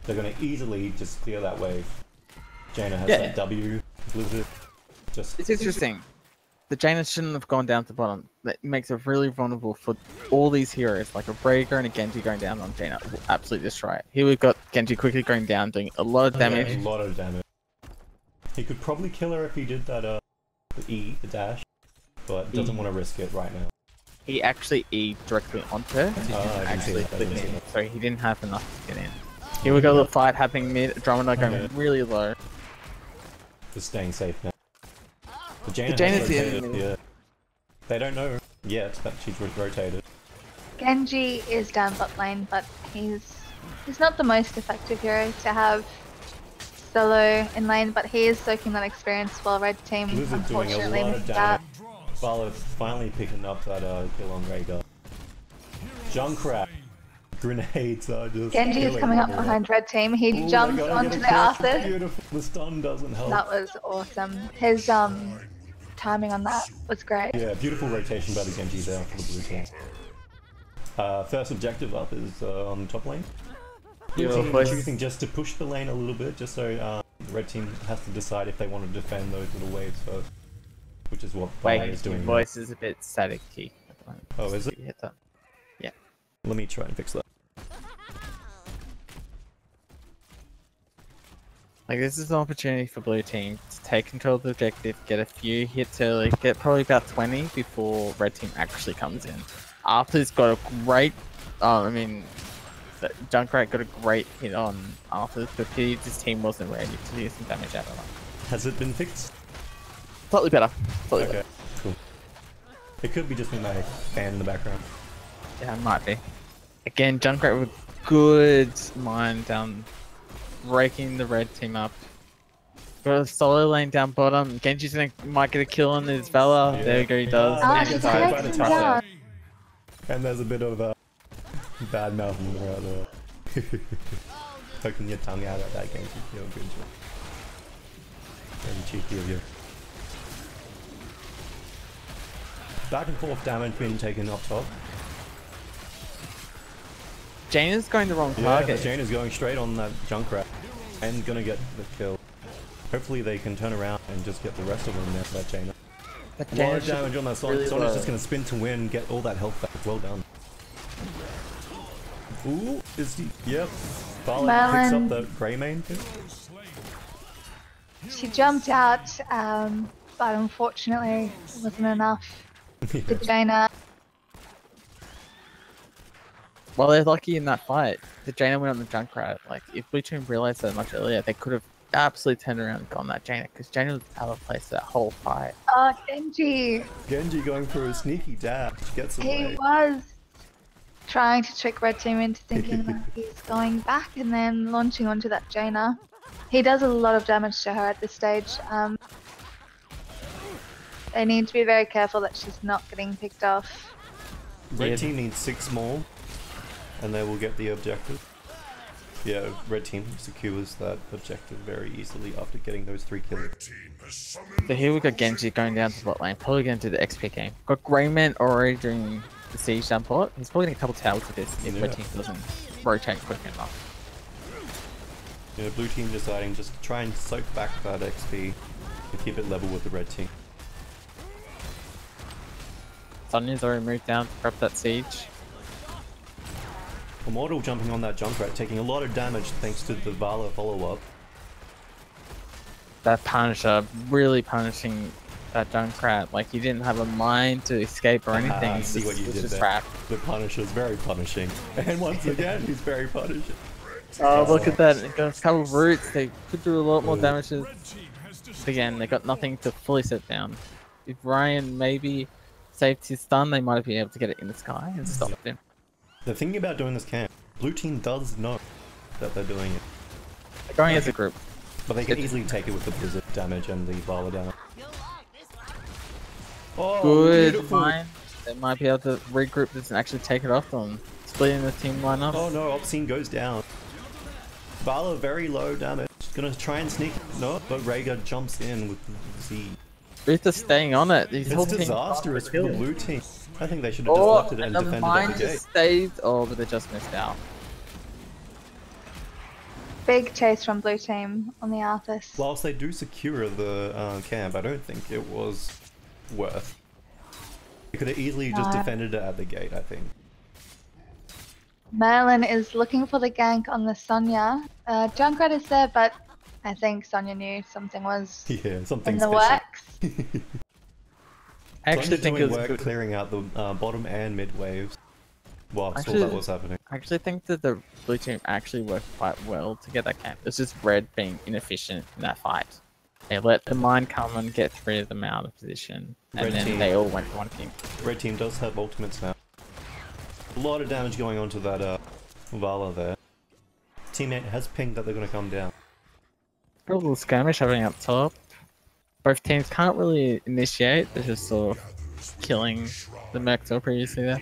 They're going to easily just clear that wave. Jaina has that W, Blizzard. It's interesting. The Jaina shouldn't have gone down to bottom. That makes it really vulnerable for all these heroes, like a Rhaegar and a Genji going down on Jaina. Will absolutely destroy it. Here we've got Genji quickly going down, doing a lot of damage. Yeah, a lot of damage. He could probably kill her if he did that the dash, but doesn't want to risk it right now. He actually E directly onto her, so he didn't actually click in. So he didn't have enough to get in. Here we got the fight happening mid, Drummond going really low. Just staying safe now. The Jaina's rotated, yeah. They don't know yet that she's rotated. Genji is down bot lane, but he's not the most effective hero to have solo in lane, but he is soaking that experience while Red Team Blizzard doing a lot of damage. Vala's finally picking up that kill on Rhaegar. Junkrat. Grenades are just Genji is coming up behind Red Team. He jumps onto the Arthas. Beautiful. The stun doesn't help. That was awesome. His timing on that was great. Yeah, beautiful rotation by the Genji there for the blue team. First objective up is on the top lane. Blue team choosing just to push the lane a little bit, just so the red team has to decide if they want to defend those little waves first, which is what Bwake is doing. Your voice is a bit staticky. Oh, is it? Yeah. Let me try and fix that. Like, this is an opportunity for blue team to take control of the objective, get a few hits early, get probably about 20 before red team actually comes in. Arthur's got a great, Junkrat got a great hit on Arthur, but his team wasn't ready to do some damage out of that. Has it been fixed? Slightly better. Okay, cool. It could be just me, my fan in the background. Yeah, it might be. Again, Junkrat with good mind down, breaking the red team up. Got a solo lane down bottom. Genji's might get a kill on his Valor. Yeah. There we go, he does. And there's a bit of bad mouthing around there. Poking your tongue out at that Genji. You're good job. Very cheeky of you. Back and forth damage being taken up top. Jaina's going the wrong target. Yeah, Jaina's going straight on that Junkrat and gonna get the kill. Hopefully they can turn around and just get the rest of them there for that Jaina. A lot of damage on that Sonya. Sonya's just gonna spin to win, get all that health back. Well done. Ooh, is he? Yep. Violet Merlin. picks up the grey main too. She jumped out, but unfortunately it wasn't enough. The Jaina. Well, they're lucky in that fight. The Jaina went on the Junkrat. Like, if Blue Team realized that much earlier, they could have absolutely turned around and gone that Jaina, because Jaina was out of place that whole fight. Oh, Genji! Genji going for a sneaky dash, gets away. He was trying to trick Red Team into thinking that he's going back and then launching onto that Jaina. He does a lot of damage to her at this stage. They need to be very careful that she's not getting picked off. Red team needs 6 more, and they will get the objective. Yeah, red team secures that objective very easily after getting those 3 kills. So here we got Genji going down to bot lane, probably going to do the XP game. Got Greyman already doing the siege down bot. He's probably getting a couple towers with this if red team doesn't rotate quick enough. Yeah, blue team deciding just to try and soak back that XP to keep it level with the red team. Sonya's already moved down to prep that siege. Immortal jumping on that Junkrat, taking a lot of damage thanks to the Vala follow-up. That Punisher really punishing that Junkrat. Like, he didn't have a mind to escape or anything. I see what you did there. Trapped. The Punisher's very punishing. And once again, he's very punishing. Oh, look at that. They got a couple of roots. They could do a lot more damage. Again, they got nothing to fully set down. If Ryan maybe saved his stun, they might be able to get it in the sky and stop him. The thing about doing this camp, blue team does know that they're doing it. They're going as a group. But they can easily take it with the blizzard damage and the Vala damage. Oh, good beautiful. line. They might be able to regroup this and actually take it off on splitting the team lineup. Oh no, Obscene goes down. Vala very low damage. Gonna try and sneak. No, but Rhaegar jumps in with the Z. Rita's staying on it. It's disastrous for the blue team. I think they should have just left it and defended at the gate. Saved. Oh, but they just missed out. Big chase from blue team on the Arthas. Whilst they do secure the camp, I don't think it was worth. They could have easily just defended it at the gate, I think. Merlin is looking for the gank on the Sonya. Junkrat is there, but I think Sonya knew something was something in the special. works. I actually think it was good good. clearing out the bottom and mid waves whilst all that was happening. I actually think that the blue team actually worked quite well to get that camp. It's just red being inefficient in that fight. They let the mine come and get 3 of them out of position, and then they all went for one team. Red team does have ultimates now. A lot of damage going on to that Vala there. Teammate has pinged that they're going to come down. A little skirmish happening up top. Both teams can't really initiate, they're just sort of killing the Mechtor previously there.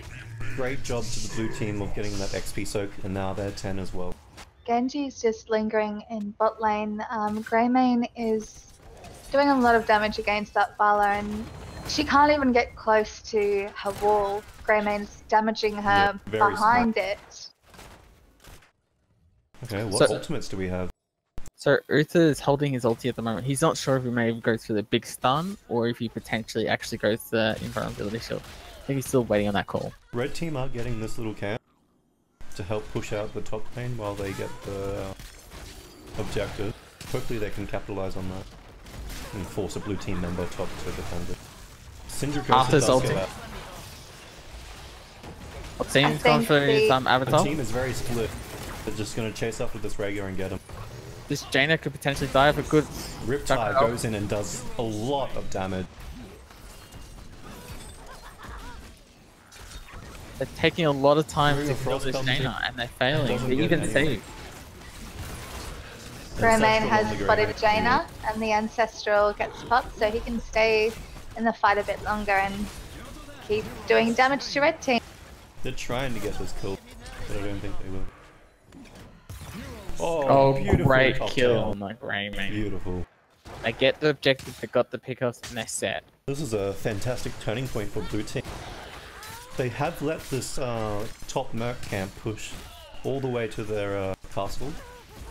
Great job to the blue team of getting that XP soak, and now they're 10 as well. Genji's just lingering in bot lane. Greymane is doing a lot of damage against that Vala, and she can't even get close to her wall. Greymane's damaging her behind it. Okay, what ultimates do we have? So Uther is holding his ulti at the moment. He's not sure if he may go through the big stun or if he potentially actually goes to the invulnerability shield. I think he's still waiting on that call. Red team are getting this little camp to help push out the top lane while they get the objective. Hopefully they can capitalize on that and force a blue team member top to defend it. Syndra goes to ulti. What team's gone for his avatar? The team is very split. They're just going to chase after this Rhaegar and get him. This Jaina could potentially die if a good Riptide goes in and does a lot of damage. They're taking a lot of time to kill this Jaina and they're failing. They even save. Greymane has spotted Jaina and the Ancestral gets popped so he can stay in the fight a bit longer and keep doing damage to red team. They're trying to get this kill, but I don't think they will. Oh, beautiful great kill on the Greymane. Beautiful. They get the objective, they got the pickoffs, and they're set. This is a fantastic turning point for blue team. They have let this top merc camp push all the way to their castle.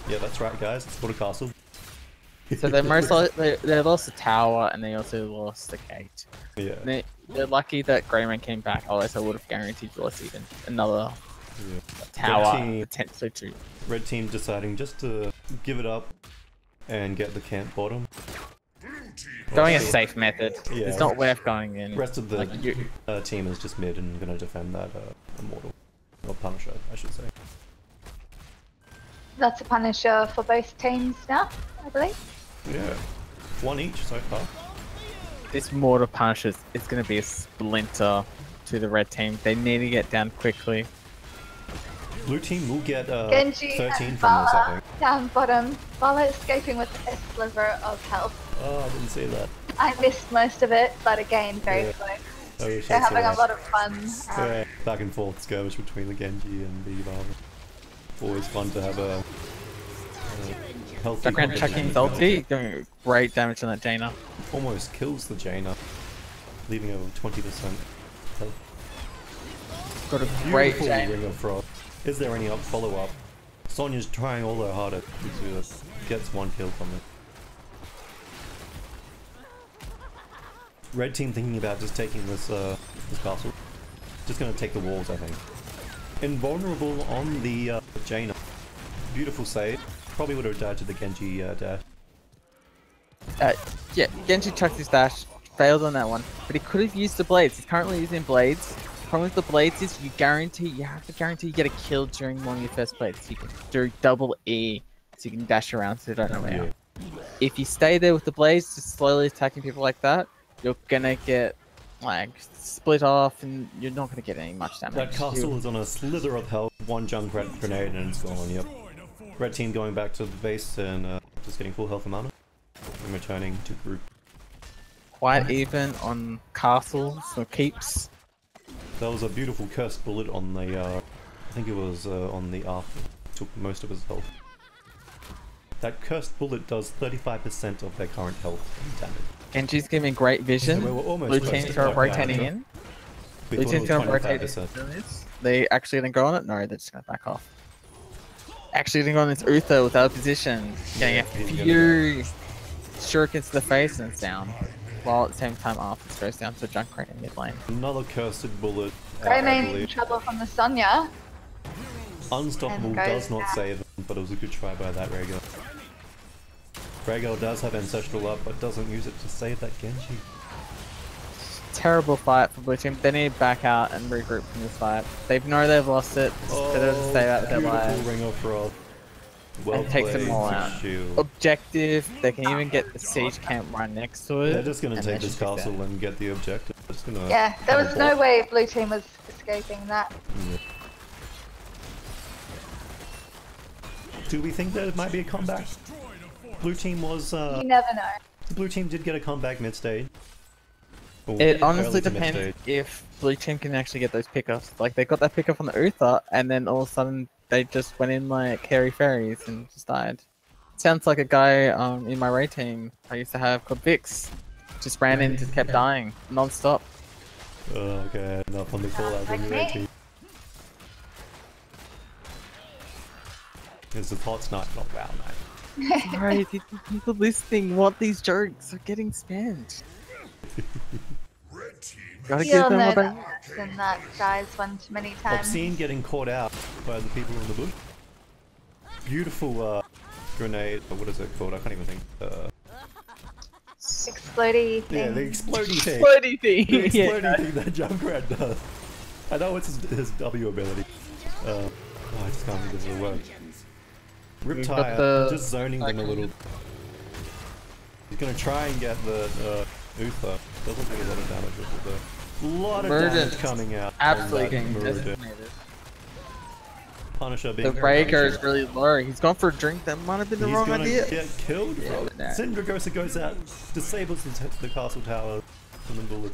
Yeah, that's right, guys. It's called a castle. So they lost the tower and they also lost the gate. Yeah. They're lucky that Greymane came back, otherwise I would have guaranteed lost even another Yeah. Tower, team- potentially too. Red team deciding just to give it up and get the camp bottom. Going a safe method. Yeah. It's not worth going in. Rest of the Like, you- team is just mid and gonna defend that Immortal. Or Punisher, I should say. That's a Punisher for both teams now, I believe. Yeah. One each so far. This Mortar Punisher is going to be a splinter to the red team. They need to get down quickly. Blue team will get Genji 13 and from this, I Vala think. down bottom. Vala escaping with a sliver of health. Oh, I didn't see that. I missed most of it, but again, very Yeah. close. I wish They're I saw having a that. lot of fun. Yeah, back and forth skirmish between the Genji and the Vala. Always fun to have a healthy Background competition. chucking his ulti, doing great damage on that Jaina. Almost kills the Jaina, leaving her with 20% health. Got a great Beautiful Jaina. Ring of Frost. Is there any follow-up? Sonya's trying all her hardest to gets one kill from it. Red team thinking about just taking this this castle. Just gonna take the walls, I think. Invulnerable on the Jaina. Beautiful save. Probably would have died to the Genji dash. Yeah, Genji chucked his dash, failed on that one, but he could have used the blades. He's currently using blades. Problem with the blades is you have to guarantee you get a kill during one of your first blades. You can do double E, so you can dash around so you don't know where. Yeah. If you stay there with the blades, just slowly attacking people like that, you're gonna get like split off, and you're not gonna get any much damage. That castle is on a slither of health. One Junkrat grenade and it's gone. Yep. Red team going back to the base and just getting full health and mana. And returning to group. Quite even on castles or keeps. That was a beautiful cursed bullet on the, I think it was on the Arthur. Took most of his health. That cursed bullet does 35% of their current health damage. Genji's giving great vision. So we were almost Blue close team's to going knock rotating down. in. We Blue thought it team's was going rotating 25%. in. They actually gonna go on it? No, they're just gonna back off. Actually gonna go on this Uther without position. Getting a he's gonna few shurikens to the face and it's down. While at the same time Arthur goes down to Junkrat in mid lane. Another cursed bullet. Great I main believe. trouble from the Sonya. Unstoppable And does goes not down. save him, but it was a good try by that Rhaegar. Rhaegar does have Ancestral up, but doesn't use it to save that Genji. Terrible fight for Blue team. They need to back out and regroup from this fight. They know they've lost it. It's better to stay out with their beautiful lives. Ring of Frost. Well And take them played, all out. Shield. Objective, they can even get the siege camp right next to it. They're just gonna and take they this should fix castle and get the objective. They're just gonna Yeah, there have was a no ball. way blue team was escaping that. Yeah. Do we think there might be a comeback? Blue team was You never know. the blue team did get a comeback mid stage. It honestly depends if Blue Team can actually get those pickups. Like, they got that pickup on the Uther, and then all of a sudden they just went in like Hairy Fairies and just died. Sounds like a guy in my raid team I used to have called Vix. Just ran in and just kept dying non-stop. Oh, okay, enough on the call out from the red team. It's a hot night, not wow night. Sorry, people listening want these jokes. They're getting spammed. Gotta give You'll them know what they that lesson that dies one too many times. Obscene getting caught out by the people in the bush. Beautiful grenade, what is it called? I can't even think. Explodey thing. Yeah, the exploding thing. Exploding thing. The exploding Yeah. thing that Junkrat does. I know it's his W ability. Oh, I just can't think of the word. We've got Riptide, the- just zoning them a little. He's gonna try and get the Uther. Doesn't do a lot of damage with it. A lot of Murder. damage coming out. Absolutely from getting that Murder. decimated. Punisher being The very Rhaegar is patient. really low. He's gone for a drink. That might have been the He's wrong gonna idea. get killed. Yeah, but nah. Syndragosa goes out, disables the castle tower, and then bullet.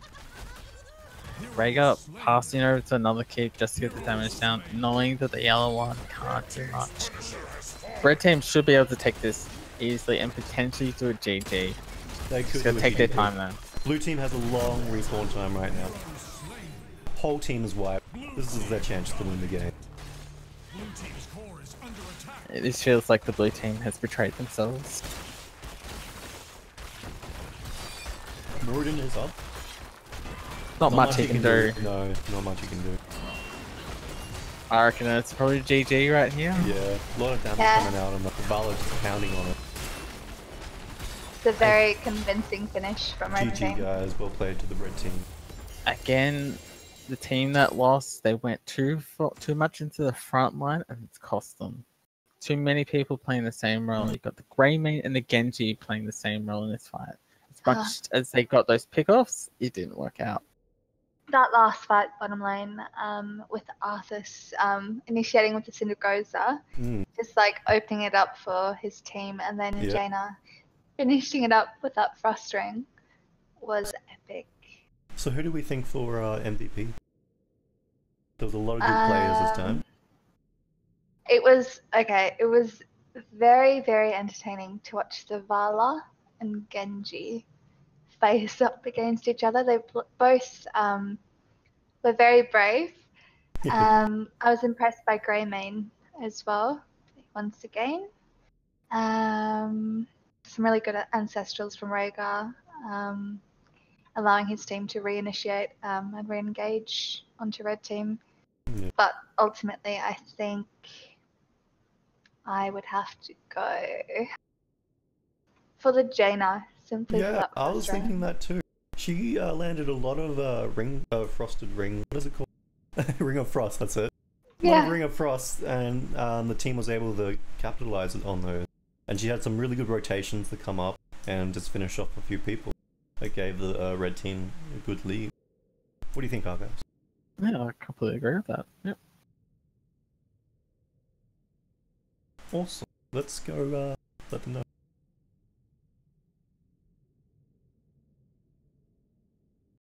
Rhaegar passing over to another keep just to get the damage down, knowing that the yellow one can't do much. Red team should be able to take this easily and potentially do a GG. They could Just gotta do a take their GG. time though. Blue team has a long respawn time right now. Whole team is wiped. This is their chance to win the game. This feels like the blue team has betrayed themselves. Morden is up. Not much he can do. No, not much he can do. I reckon it's probably GG right here. Yeah, a lot of damage coming out and the Vala just pounding on it. It's a very convincing finish from red team. GG guys, well played to the red team. Again, the team that lost, they went too much into the front line and it's cost them. Too many people playing the same role. You got the Greymane and the Genji playing the same role in this fight. As much as they got those pickoffs, it didn't work out. That last fight, bottom lane, with Arthas initiating with the Syndragosa, just like opening it up for his team, and then Jaina finishing it up with that Frost Ring was epic. So who do we think for MVP? There was a lot of good players this time. It was very, very entertaining to watch the Vala and Genji face up against each other. They both were very brave. I was impressed by Greymane as well, once again. Some really good ancestrals from Rhaegar, allowing his team to reinitiate and re-engage onto red team. Yeah. But ultimately, I think I would have to go for the Jaina, simply for that. I was thinking that too. She landed a lot of frosted ring. What is it called? Ring of Frost. That's it. A lot of Ring of Frost, and the team was able to capitalize on those. And she had some really good rotations to come up and just finish off a few people. That gave the red team a good lead. What do you think, Argos? Yeah, I completely agree with that. Yep. Awesome. Let's go let them know.